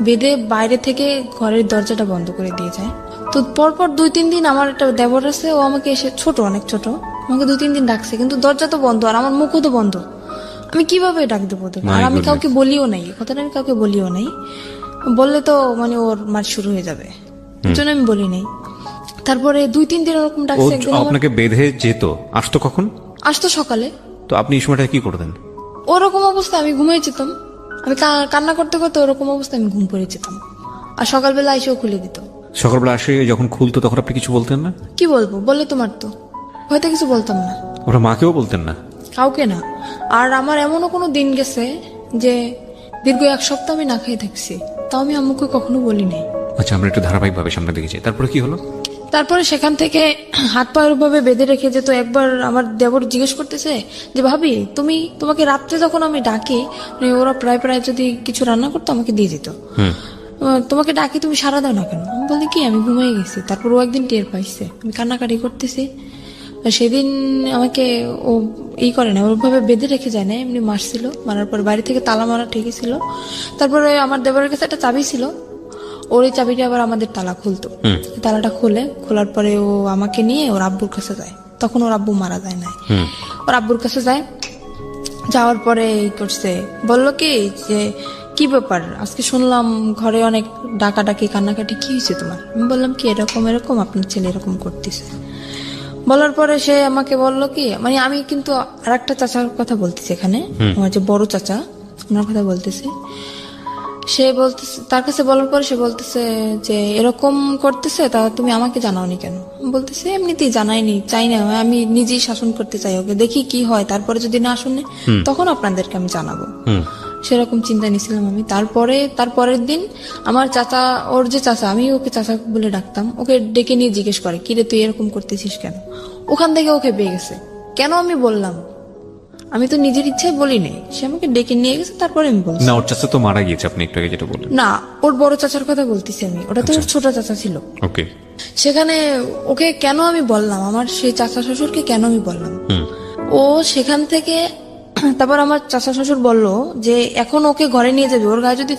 বেঁধে বাইরে থেকে ঘরের দরজাটা বন্ধ করে দিয়ে যায়। তো পরপর 2-3 দিন আমার একটা দেবর আছে, ও আমাকে এসে অনেক ছোট, আমাকে 2-3 দিন ডাকছে, কিন্তু দরজা তো বন্ধ আর আমার মুখও তো বন্ধ। আমি কিভাবে ডাক দেবো ওদের? আর আমি কাউকে বলিও নাই, কথাটা আমি কাউকে বলিও নাই, বললে তো মানে ওর মার শুরু হয়ে যাবে, এই জন্য আমি বলি নাই। তারপরে 2-3 দিন ওরকম ডাকছে। আপনাকে বেঁধে যেত, আসতো কখন? আসতো সকালে। তো আপনি এই সময়টা কি করতেন? ওরকম অবস্থা আমি ঘুমিয়ে যেতাম, আমি কান্না করতে করতে ওরকম অবস্থা আমি ঘুম পড়ে যেতাম। আর সকালবেলা এসেও খুলে দিত। সকালবেলা আসে যখন খুলতো তখন আপনি কিছু বলতেন না? কি বলবো, বললে তোমার তো হয়তো কিছু বলতাম না। ওরা মাকেও বলতেন না? কাউকে না। আর আমার এমনও কোনো দিন গেছে যে দীর্ঘ 1 সপ্তাহ আমি না খেয়ে থাকছি, তাও আমি আম্মুকে কখনো বলি নাই। আচ্ছা, আমরা একটু ধারাবাহিক ভাবে সামনে দিকে যাই। তারপরে কি হলো? তারপরে সেখান থেকে হাত পা ভাবে বেঁধে রেখে যেত। একবার আমার দেবর জিজ্ঞেস করতেছে যে ভাবি তোমাকে রাত্রে যখন আমি ডাকি, মানে ওরা প্রায় যদি কিছু রান্না করতো আমাকে দিয়ে যেত, তোমাকে ডাকি তুমি সারা দাও না কেন? আমি বলি কি আমি ঘুমিয়ে গেছি। তারপর ও একদিন টের পাইছে আমি কান্নাকাটি করতেছি, সেদিন আমাকে ও করে না, ওরভাবে বেঁধে রেখে যায় না, এমনি মারছিল। মারার পর বাড়ি থেকে তালা মারা ঠিকই ছিল। তারপরে আমার দেবরের কাছে একটা চাবি ছিল, ওর এই চাবিটা আবার আমাদের তালা খুলতো। তালাটা খোলার পরে ও আমাকে নিয়ে ওর আব্বুর কাছে যায়। তখন ওর আব্বু মারা যায় না, ওর আব্বুর কাছে যায়। যাওয়ার পরে করছে, বললো কি যে কি ব্যাপার, আজকে শুনলাম ঘরে অনেক ডাকাডাকি কান্নাকাটি, কি হয়েছে তোমার? আমি বললাম কি এরকম এরকম আপনার ছেলে এরকম করতেছে। বলার পরে সে আমাকে বললো কি, মানে আমি কিন্তু আরেকটা চাচার কথা বলতেছি এখানে, আমার যে বড় চাচা ওনার কথা বলতেছি। সে বলতেছে, তার কাছে বলার পরে সে বলতেছে যে এরকম করতেছে, তা তুমি আমাকে জানাওনি কেন? আমি বলতেছে এমনিতেই জানাইনি, চাই না, আমি নিজেই শাসন করতে চাই ওকে, দেখি কি হয়, তারপরে যদি না শুনে তখন আপনাদেরকে আমি জানাবো। সেরকম চিন্তা নিয়েছিলাম আমি। তারপরের দিন আমার চাচা, ওর যে চাচা, আমি ওকে চাচা বলে ডাকতাম, ওকে ডেকে নিয়ে জিজ্ঞেস করে কি রে তুই এরকম করতেছিস কেন? ওখান থেকে ওকে পেয়ে গেছে। কেন আমি বললাম, আমি তো নিজের ইচ্ছায় বলি নাই, সে আমাকে ডেকে নিয়ে গেছে, তারপরে আমি বলছি। না, ওর চাচা তো মারা গিয়েছে, আপনি একটু আগে যেটা বললেন। না, ওর বড় চাচার কথা বলতেছি আমি, ওটা তো ওর ছোট চাচা ছিল। ওকে। সেখানে ওকে কেন আমি বললাম, আমার সেই চাচা শ্বশুরকে কেন আমি বললাম, ও সেখান থেকে তারপর আমার চাচা শ্বশুর বলল যে এখন ওকে ঘরে নিয়ে যাবে, ওর গায়ে যদি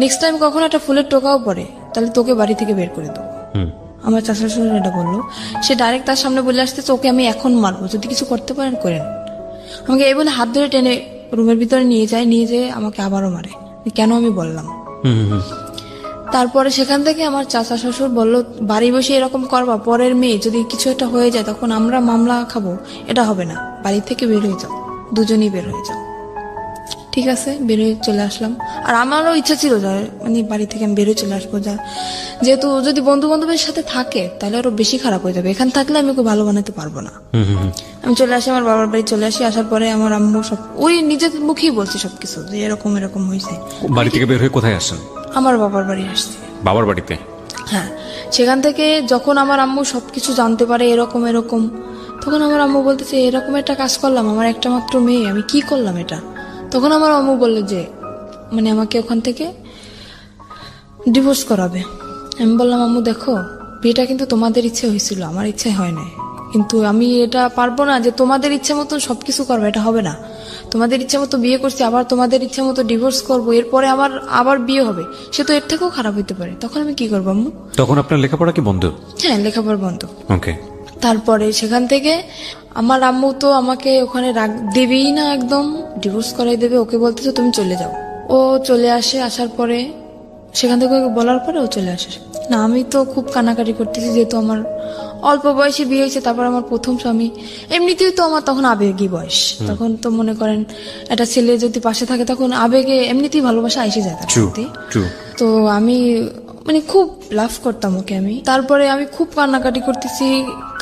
নেক্সট টাইম কখনো একটা ফুলের টোকাও পড়ে তাহলে তোকে বাড়ি থেকে বের করে দেবো। আমার চাচা শ্বশুর এটা বললো। সে ডাইরেক্ট তার সামনে বলে আসতেছে ওকে আমি এখন মারবো, যদি কিছু করতে পারেন করেন। আমাকে এই বলে হাত ধরে টেনে রুমের ভিতরে নিয়ে যেয়ে আমাকে আবারও মারে। কেন আমি বললাম। তারপরে সেখান থেকে আমার চাচা শ্বশুর বলল বাড়ি বসে এরকম করবা, পরের মেয়ে যদি কিছু একটা হয়ে যায় তখন আমরা মামলা খাবো, এটা হবে না, বাড়ি থেকে বের হয়ে যাও, দুজনেই বের হয়ে যাও। ঠিক আছে, বের হয়ে চলে আসলাম। আর আমারও ইচ্ছা ছিল যে মানে বাড়ি থেকে আমি বেরোয় চলে আসবো, যেহেতু যদি বন্ধু বান্ধবের সাথে থাকে তাহলে আরো বেশি খারাপ হয়ে যাবে, এখান থাকলে আমি ওকে ভালো বানাতে পারবো না। আমি চলে আসি, আমার বাবার বাড়ি চলে আসি। আসার পরে আমার আম্মু সব ওই নিজের মুখেই বলছে সবকিছু যে এরকম এরকম হয়েছে। বাড়ি থেকে বের হয়ে কোথায় আসছেন? আমার বাবার বাড়ি আসছে। বাবার বাড়িতে? হ্যাঁ। সেখান থেকে যখন আমার আম্মু সবকিছু জানতে পারে এরকম এরকম, তখন আমার আম্মু বলতেছে এরকম একটা কাজ করলাম, আমার একটা মাত্র মেয়ে, আমি কি করলাম এটা? তখন আমার আম্মু বললো যে মানে আমাকে ওখান থেকে ডিভোর্স করাবে। আমি বললাম আম্মু দেখো, বিয়েটা কিন্তু তোমাদের ইচ্ছে হয়েছিল, আমার ইচ্ছে হয় না, কিন্তু আমি এটা পারবো না যে তোমাদের ইচ্ছে মতো সবকিছু করবো, এটা হবে না। তোমাদের ইচ্ছে মতো বিয়ে করছি, আবার তোমাদের ইচ্ছে মতো ডিভোর্স করবো, এরপরে আবার বিয়ে হবে, সে তো এর থেকেও খারাপ হইতে পারে। তখন আমি কি করবো আম্মু? তখন আপনার লেখাপড়া কি বন্ধ? হ্যাঁ, লেখাপড়া বন্ধ। ওকে। তারপরে সেখান থেকে আমার আম্মু তো আমাকে ওখানে দেবেই না, একদম ডিভোর্স করাই দেবে। ওকে বলতেছে তুমি চলে যাও। ও চলে আসে, আসার পরে সেখান থেকে ওকে বলার পরে ও চলে আসে। না, আমি তো খুব কান্নাকাটি করতেছি, যেহেতু আমার অল্প বয়সে বিয়ে হয়েছে, তারপর আমার প্রথম স্বামী, এমনিতেই তো আমার তখন আবেগী বয়স, তখন তো মনে করেন একটা ছেলে যদি পাশে থাকে তখন আবেগে এমনিতেই ভালোবাসা এসে যায় তার প্রতি। তো আমি মানে খুব লাভ করতাম ওকে আমি। তারপরে আমি খুব কান্নাকাটি করতেছি,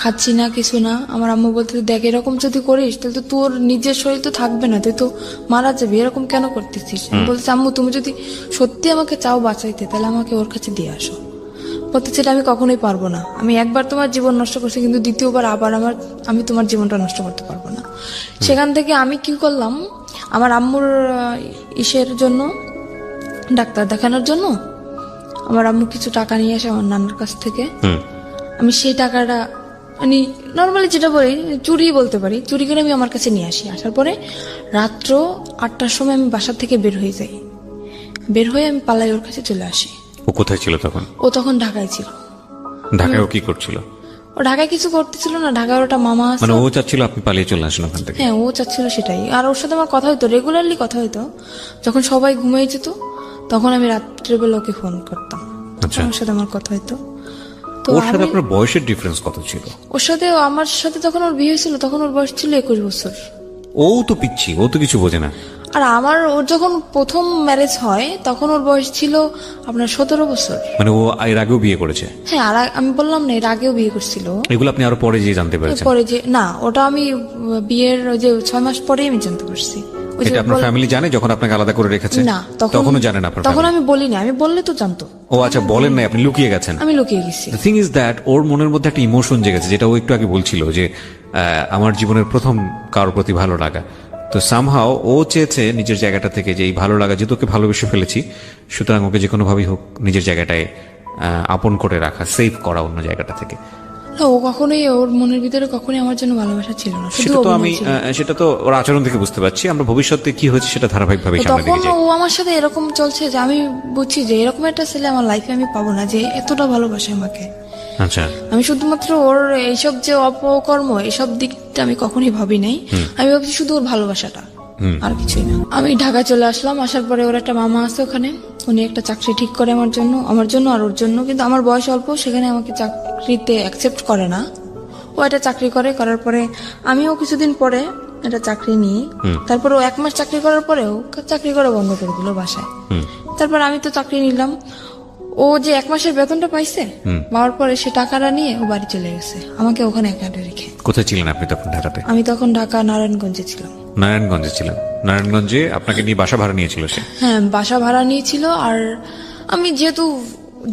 খাচ্ছি না, কিছু না। আমার আম্মু বলতে দেখ এরকম যদি করিস তাহলে তো তোর নিজের শরীর তো থাকবে না, তুই তো মারা যাবি, এরকম কেন করতেছিস? বলতেছি আম্মু তুমি যদি সত্যি আমাকে চাও বাঁচাইতে তাহলে আমাকে ওর কাছে দিয়ে আসো। বলতেছে এটা আমি কখনোই পারবো না, আমি একবার তোমার জীবন নষ্ট করছি, কিন্তু দ্বিতীয়বার আবার আমি তোমার জীবনটা নষ্ট করতে পারবো না। সেখান থেকে আমি কি করলাম, আমার আম্মুর ইসের জন্য, ডাক্তার দেখানোর জন্য আমার আম্মু কিছু টাকা নিয়ে আসে আমার নানার কাছ থেকে। আমি সেই টাকাটা মানে নর্মালি যেটা বলি চুরি বলতে পারি, চুরি করে আমি আমার কাছে নিয়ে আসি। আসার পরে রাত্র 8টার সময় আমি বাসা থেকে বের হয়ে যাই, বের হয়ে আমি পালাই ওর কাছে চলে আসি। ও কোথায় ছিল তখন? ও তখন ঢাকায় ছিল। ঢাকায় ও কি করছিল? ও ঢাকায় কিছু করতেছিল না, ঢাকায় ওটা মামা আছে। মানে ও চাচ্ছিল আপনি পালিয়ে চলে আসেন ওখান থেকে? হ্যাঁ, ও চাচ্ছিল সেটাই। আর ওর সাথে আমার কথা হইতো, রেগুলারলি কথা হইতো। যখন সবাই ঘুমিয়ে যেত তখন আমি রাত্রেবেলা ওকে ফোন করতাম, ওর সাথে আমার কথা হইতো। তো ওর সাথে আপনার বয়সের ডিফারেন্স কত ছিল? ওর সাথে আমার সাথে যখন ওর বিয়ে হয়েছিল তখন ওর বয়স ছিল 21 বছর। ও তো পিচ্ছি, ও তো কিছু বোঝে না। আর ওর যখন প্রথম ম্যারেজ হয় তখন ওর বয়স ছিল আপনার 17 বছর। মানে ও এর আগেও বিয়ে করেছে? হ্যাঁ, আর আমি বললাম না এর আগেও বিয়ে করছিল। এগুলো আপনি আরো পরে যে জানতে পেরেছেন? পরে যে না, ওটা আমি বিয়ের যে 6 মাস পরেই আমি জানতে পারছি। এটা আপনার ফ্যামিলি জানে যখন আপনাকে আলাদা করে রেখেছে? না, তখনও জানেন আপনার? তখন আমি বলি না, আমি বললে তো জানতো। ও আচ্ছা, বলেন না, আপনি লুকিয়ে গেছেন? আমি লুকিয়ে গেছি। দ্য থিং ইজ দ্যাট ওর মনের মধ্যে একটা ইমোশন জেগেছে, যেটা ও একটু আগে বলছিল যে আমার জীবনের প্রথম কারোর প্রতি ভালো লাগা। তো সামহাও ও চেয়েছে নিজের জায়গাটা থেকে যে এই ভালো লাগা, যেহেতু ওকে ভালোবেসে ফেলেছি, সুতরাং ওকে যে কোনো ভাবেই হোক নিজের জায়গাটায় আপন করে রাখা, সেভ করা অন্য জায়গাটা থেকে। না, ও কখনোই, ওর মনের ভিতরে কখনোই আমার জন্য ভালোবাসা ছিল না, শুধু সেটা তো ওর আচরণ থেকে বুঝতে পারছি। আমরা ভবিষ্যতে কি হয়েছে সেটা ধারাবাহিকভাবে সামনে তখন দিকে যাই। ও আমার সাথে এরকম চলছে যে আমি বুঝছি যে এরকম একটা ছেলে আমার লাইফে আমি পাবো না, যে এতটা ভালোবাসে আমাকে। আচ্ছা, আমি শুধুমাত্র ওর এইসব যে অপকর্ম, এইসব দিকটা আমি কখনোই ভাবি নাই। আমি ভাবছি শুধু ওর ভালোবাসাটা। আর কিছুই না। আমি ঢাকা চলে আসলাম, আসার পরে ওর একটা মামা আছে ওখানে, উনি একটা চাকরি ঠিক করে আমার জন্য আর ওর জন্য, কিন্তু আমার বয়স অল্প, সেখানে আমাকে চাকরিতে অ্যাকসেপ্ট করে না। ও একটা চাকরি করার পরে আমিও কিছুদিন পরে একটা চাকরি নিই। তারপর ও 1 মাস চাকরি করার পরে ও চাকরি করা বন্ধ করে দিল বাসায়। তারপর আমি তো চাকরি নিলাম। ও যে 1 মাসের বেতনটা পাইছে, পাওয়ার পরে সে টাকাটা নিয়ে ও বাড়ি চলে গেছে, আমাকে ওখানে একা রেখে। কোথায় ছিলেন আপনি তখন ঢাকাতে? আমি তখন ঢাকা নারায়ণগঞ্জে ছিলাম। নারায়ণগঞ্জে ছিলেন? নারায়ণগঞ্জে আপনাকে নিয়ে বাসা ভাড়া নিয়েছিল সে? হ্যাঁ, বাসা ভাড়া নিয়েছিল। আর আমি যেহেতু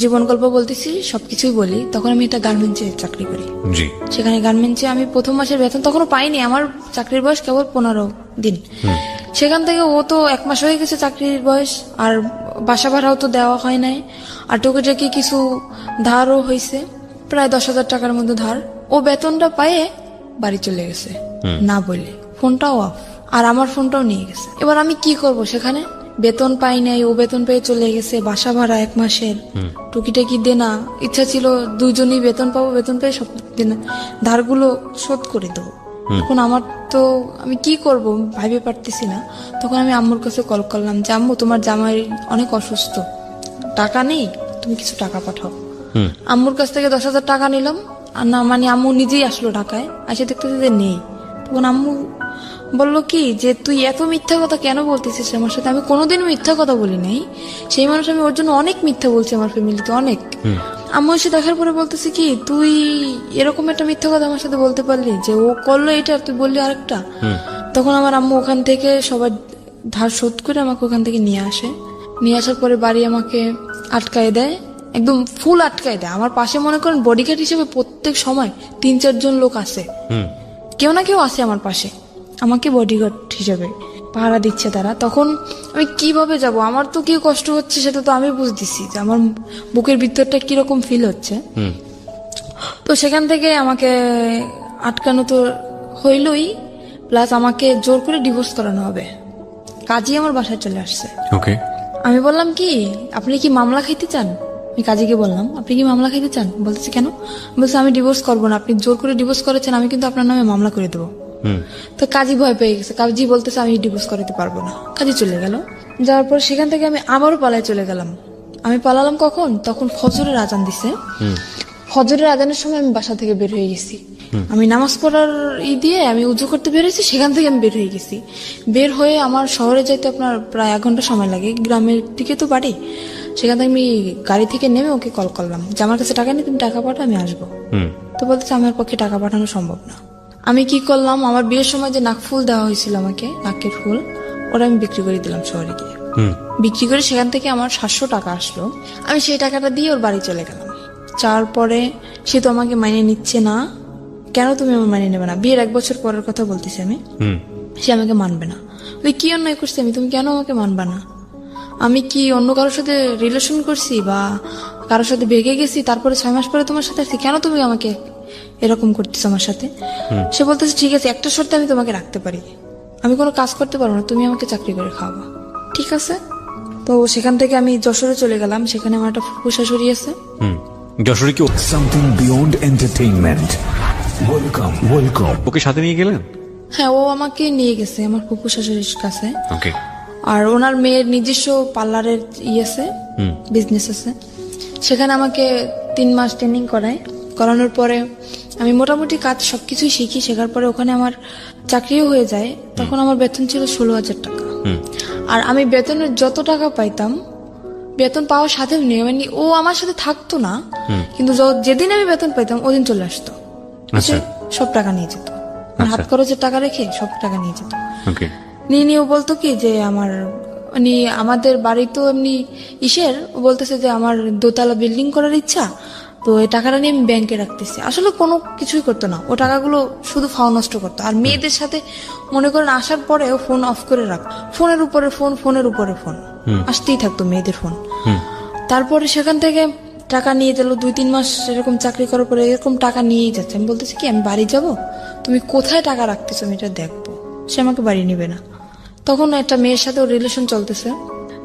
জীবন গল্প বলতেছি, সবকিছুই বলি, তখন আমি একটা গার্মেন্টসে চাকরি করি। জি। সেখানে গার্মেন্টসে আমি প্রথম মাসের বেতন তখনও পাইনি, আমার চাকরির বয়স কেবল 15 দিন। সেখান থেকে ও তো 1 মাস হয়ে গেছে চাকরির বয়স, আর বাসা ভাড়াও তো দেওয়া হয় নাই, আর টুকিটাকি কিছু ধারও হয়েছে, প্রায় 10,000 টাকার মতো ধার। ও বেতনটা পায়ে বাড়ি চলে গেছে না বলে, ফোনটাও অফ, আর আমার ফোনটাও নিয়ে গেছে। এবার আমি কি করব? সেখানে বেতন পাই নাই, ও বেতন পেয়ে চলে গেছে, বাসা ভাড়া 1 মাসের, টুকিটাকি দেনা, ইচ্ছা ছিল দুজনই বেতন পাবো, বেতন পেয়ে সব দেনা ধারগুলো শোধ করে দেবো। এখন আমার তো আমি কি করব ভাবতে পারতেছি না। তখন আমি আম্মুর কাছে কল করলাম যে আম্মু, তোমার জামাই অনেক অসুস্থ, টাকা নেই, তুমি কিছু টাকা পাঠাও। আম্মুর কাছ থেকে 10,000 টাকা নিলাম, আর না মানে আম্মু নিজেই আসলো ঢাকায়, এসে দেখতেছি যে নেই। তখন আম্মু বললো কি যে তুই এত মিথ্যা কথা কেন বলতেছিস আমার সাথে? আমি কোনোদিন মিথ্যা কথা বলি নাই, সেই মানুষ আমি ওর জন্য অনেক মিথ্যা বলছি আমার ফ্যামিলিতে, অনেক। আম্মু এসে দেখার পরে বলতেছে কি, তুই এরকম একটা মিথ্যা কথা আমার সাথে বলতে পারলি, যে ও করলো এটা তুই বললি আরেকটা। তখন আমার আম্মু ওখান থেকে সবার ধার শোধ করে আমাকে ওখান থেকে নিয়ে আসে। নিয়ে আসার পরে বাড়ি আমাকে আটকায় দেয়, একদম ফুল আটকায় দেয়। আমার পাশে মনে করেন বডিগার্ড হিসেবে প্রত্যেক সময় 3-4 জন লোক আসে, কেউ না কেউ আসে আমার পাশে, আমাকে বডিগার্ড হিসেবে পাহারা দিচ্ছে তারা। তখন আমি কিভাবে যাব? আমার তো কি কষ্ট হচ্ছে সেটা তো আমি বুঝতেছি, যে আমার বুকের ভিতরটা কিরকম ফিল হচ্ছে। তো সেখান থেকে আমাকে আটকানো তো হইলই, প্লাস আমাকে জোর করে ডিভোর্স করানো হবে। কাজী আমার বাসায় চলে আসছে। ওকে। আমি বললাম কি, আপনি কি মামলা খাইতে চান? আমি কাজীকে বললাম, আপনি কি মামলা খাইতে চান? বলতেছে কেন? বলছে আমি ডিভোর্স করবো না, আপনি জোর করে ডিভোর্স করেছেন, আমি কিন্তু আপনার নামে মামলা করে দেবো। তো কাজী ভয় পেয়ে গেছে, কাজী বলতেছে আমি ডিভোর্স করাতে পারবো না। কাজী চলে গেল। যাওয়ার পর সেখান থেকে আমি আবারও পালায় চলে গেলাম। আমি পালালাম কখন? তখন ফজরের আজান দিছে। ফজরের আজানের সময় আমি বাসা থেকে বের হয়ে গেছি। আমি নামাজ পড়ার দিয়ে আমি উজু করতে বের হয়েছি, সেখান থেকে আমি বের হয়ে গেছি। বের হয়ে আমার শহরে যাইতে আপনার প্রায় 1 ঘন্টা সময় লাগে, গ্রামের দিকে তো বাড়ি। সেখান থেকে আমি গাড়ি থেকে নেমে ওকে কল করলাম যে আমার কাছে টাকা নেই, তুমি টাকা পাঠাও, আমি আসবো। তো বলতেছে আমার পক্ষে টাকা পাঠানো সম্ভব না। আমি কি করলাম, আমার বিয়ের সময় যে নাকফুল দেওয়া হয়েছিল আমাকে, নাকের ফুল, ওরা আমি বিক্রি করে দিলাম শহরে গিয়ে। বিক্রি করে সেখান থেকে আমার 700 টাকা আসলো। আমি সেই টাকাটা দিয়ে ওর বাড়ি চলে গেলাম। যাওয়ার পরে সে তো আমাকে মাইনে নিচ্ছে না। কেন তুমি আমার মাইনে নেবে না? বিয়ের 1 বছর পরের কথা বলতেছি আমি। সে আমাকে মানবে না। তুই কি অন্যায় করছি আমি, তুমি কেন আমাকে মানবা না? আমি কি অন্য কারোর সাথে রিলেশন করছি বা কারোর সাথে ভেগে গেছি, তারপরে 6 মাস পরে তোমার সাথে আসছি, কেন তুমি আমাকে এরকম করতেছ আমার সাথে? সে বলতেছে ঠিক আছে, একটা শর্তে আমি তোমাকে রাখতে পারি, আমি কোনো কাজ করতে পারবো না, তুমি আমাকে চাকরি করে খাওয়াবা। ঠিক আছে। তো সেখান থেকে আমি যশোরে চলে গেলাম, সেখানে আমার একটা ফুফু শাশুড়ি আছে। যশোরে কি Something beyond entertainment. Welcome. ওকে সাথে নিয়ে গেলেন? হ্যাঁ, ও আমাকে নিয়ে গেছে আমার ফুফু শাশুড়ির কাছে। ওকে। আর ওনার মেয়ের নিজস্ব পার্লারের আছে, বিজনেস আছে। সেখানে আমাকে 3 মাস ট্রেনিং করানোর পরে আমি মোটামুটি কাজ সবকিছুই শিখি। শেখার পরে ওখানে আমার চাকরিও হয়ে যায়। তখন আমার বেতন ছিল 16,000 টাকা। আর আমি বেতনের যত টাকা পাইতাম, বেতন পাওয়ার সাথে মানে ও আমার সাথে থাকতো না, কিন্তু যেদিন আমি বেতন পাইতাম ওদিন চলে আসতো, সব টাকা নিয়ে যেত। হাত খরচের টাকা রেখে সব টাকা নিয়ে যেত। নিয়ে ও বলতো কি যে আমার মানে আমাদের বাড়ি তো এমনি ও বলতেছে যে আমার 2তলা বিল্ডিং করার ইচ্ছা, তো এই টাকাটা নিয়ে আমি ব্যাংকে রাখতেছি। আসলে কোনো কিছুই করতো না, ও টাকাগুলো শুধু ফাও নষ্ট করতো। আর মেয়েদের সাথে মনে করেন আসার পরে ও ফোন অফ করে রাখ, ফোনের উপরে ফোন আসতেই থাকতো মেয়েদের ফোন। তারপরে সেখান থেকে টাকা নিয়ে গেল। 2-3 মাস এরকম চাকরি করার পরে এরকম টাকা নিয়েই যাচ্ছে। আমি বলতেছি কি আমি বাড়ি যাব, তুমি কোথায় টাকা রাখতেছো আমি এটা দেখবো। সে আমাকে বাড়ি নিবে না। তখন একটা মেয়ের সাথে ওর রিলেশন চলতেছে।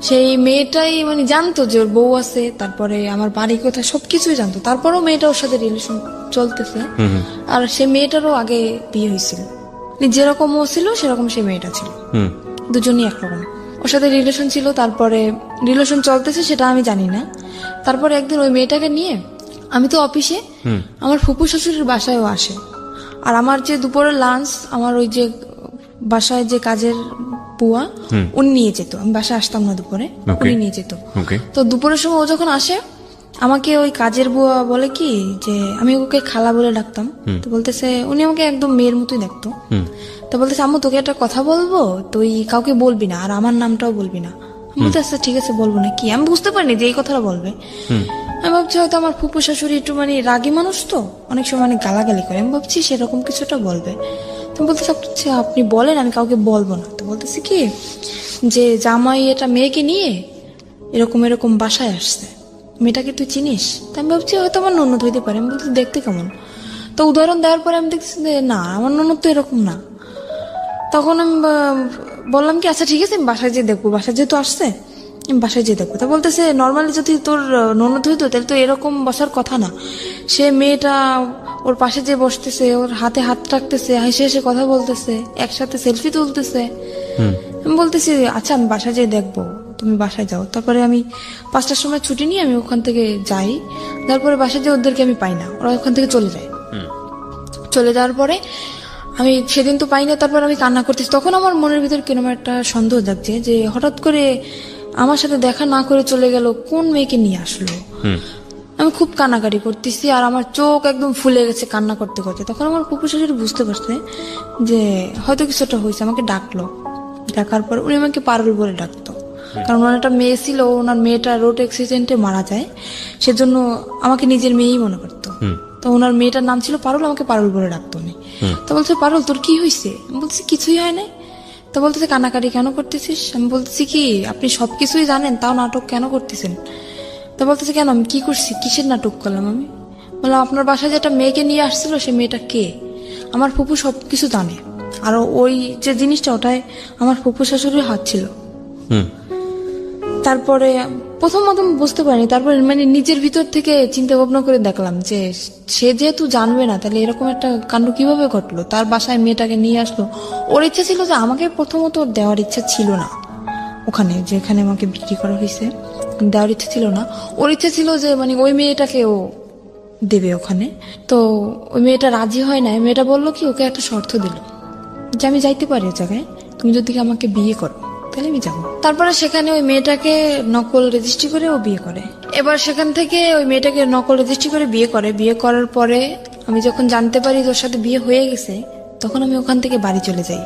সেই মেয়েটাই মানে জানতো যে ওর বউ আছে, তারপরে আমার বাড়ি কোথায় সবকিছুই জানতো। তারপরেও মেয়েটা ওর সাথে রিলেশন চলতেছে। আর সে মেয়েটারও আগে বিয়ে হয়েছিল, যেরকম ও ছিল সেরকম সে মেয়েটা ছিল। দুজনই একরকম। ওর সাথে রিলেশন ছিল, তারপরে রিলেশন চলতেছে সেটা আমি জানি না। তারপরে একদিন ওই মেয়েটাকে নিয়ে আমি তো অফিসে, আমার ফুপু শ্বশুরের বাসায়ও আসে। আর আমার যে দুপুরের লাঞ্চ, আমার ওই যে বাসায় যে কাজের বুয়া উনি নিয়ে যেত, আমি বাসায় আসতাম না দুপুরে, উনি নিয়ে যেত। তো দুপুরের সময় ও যখন আসে আমাকে ওই কাজের বুয়া বলে কি যে আমি ওকে খালা বলে ডাকতাম, তো বলতেছে উনি আমাকে একদম মেয়ের মতোই দেখতো। তো বলতেছে আম্মু তোকে একটা কথা বলবো, তুই কাউকে বলবি না আর আমার নামটাও বলবি না। আমি বলতে আচ্ছা ঠিক আছে বলবো না। কি আমি বুঝতে পারিনি যে এই কথাটা বলবে। আমি ভাবছি হয়তো আমার ফুপু শাশুড়ি একটু মানে রাগী মানুষ, তো অনেক সময় মানে গালাগালি করে, আমি ভাবছি সেরকম কিছুটা বলবে। তো বলতেছে আচ্ছা আপনি বলেন, আমি কাউকে বলবো না। তো বলতেছে কি যে জামাই এটা মেয়েকে নিয়ে এরকম এরকম বাসায় আসছে, মেয়েটাকে তুই চিনিস? তো আমি ভাবছি হয়তো আমার ননদ হইতে পারে। আমি বলছি দেখতে কেমন? তো উদাহরণ দেওয়ার পরে আমি দেখছি যে না, আমার ননদ তো এরকম না। তখন আমি বললাম কি আচ্ছা ঠিক আছে আমি বাসায় যেয়ে দেখবো, বাসায় যেহেতু আসছে আমি বাসায় যেয়ে দেখবো। তা বলতেছে নর্মালি যদি তোর ননদ হইতো তাহলে তো এরকম বসার কথা না। সে মেয়েটা ওর পাশে যে বসতেছে, ওর হাতে হাত রাখতেছে, হেসে হেসে কথা বলতেছে, একসাথে সেলফি তুলতেছে। আমি বলতেছি আচ্ছা আমি বাসায় যেয়ে দেখবো, তুমি বাসায় যাও। তারপরে আমি 5টার সময় ছুটি নিয়ে আমি ওখান থেকে যাই। তারপরে বাসায় যেয়ে ওদেরকে আমি পাই না, ওরা ওখান থেকে চলে যায়। চলে যাওয়ার পরে আমি সেদিন তো পাই না, তারপর আমি কান্না করতেছি। তখন আমার মনের ভিতর কিরকম একটা সন্দেহ জাগছে যে হঠাৎ করে আমার সাথে দেখা না করে চলে গেল, কোন মেয়েকে নিয়ে আসলো। আমি খুব কান্নাকাটি করতেছি আর আমার চোখ একদম ফুলে গেছে কান্না করতে করতে। তখন আমার ফুপু শাশুড়ি বুঝতে পারছে যে হয়তো কিছুটা হয়েছে, আমাকে ডাকলো। ডাকার পর উনি আমাকে পারুল বলে ডাকতো, কারণ ওনার একটা মেয়ে ছিল, ওনার মেয়েটা রোড অ্যাক্সিডেন্টে মারা যায়, সেজন্য আমাকে নিজের মেয়েই মনে করতো। তো ওনার মেয়েটার নাম ছিল পারুল, আমাকে পারুল বলে ডাকতো উনি। তো বলছে পারুল তোর কি হয়েছে? আমি বলছি কিছুই হয় নাই। তো বলতেছে কান্নাকাটি কেন করতেছিস? আমি বলতেছি কি আপনি সবকিছুই জানেন তাও নাটক কেন করতেছেন? তো বলতেছে কেন, আমি কি করছি, কিসের নাটক করলাম? আমি বললাম আপনার বাসায় যেটা মেয়েকে নিয়ে আসছিল সে মেয়েটা কে? আমার ফুপু সবকিছু জানে, আর ওই যে জিনিসটা ওটাই আমার ফুপু শাশুড়ির হাত ছিল। তারপরে প্রথম বুঝতে পারিনি, তারপরে মানে নিজের ভিতর থেকে চিন্তা ভাবনা করে দেখলাম যে সে যেহেতু জানবে না তাহলে এরকম একটা কাণ্ড কিভাবে ঘটলো। তার বাসায় মেয়েটাকে নিয়ে আসলো, ওর ইচ্ছা ছিল যে আমাকে প্রথমত দেওয়ার ইচ্ছা ছিল না, ওখানে যেখানে আমাকে বিক্রি করা হয়েছে দেওয়ার ইচ্ছা ছিল না। ওর ইচ্ছা ছিল যে মানে ওই মেয়েটাকে ও দেবে ওখানে। তো ওই মেয়েটা রাজি হয় না। মেয়েটা বললো কি ওকে একটা শর্ত দিল যে আমি যাইতে পারি ওই জায়গায়, তুমি যদি আমাকে বিয়ে করো তাহলে আমি যাবো। তারপরে সেখানে ওই মেয়েটাকে নকল রেজিস্ট্রি করে ও বিয়ে করে। এবার সেখান থেকে ওই মেয়েটাকে নকল রেজিস্ট্রি করে বিয়ে করে। বিয়ে করার পরে আমি যখন জানতে পারি তোর সাথে বিয়ে হয়ে গেছে, তখন আমি ওখান থেকে বাড়ি চলে যাই।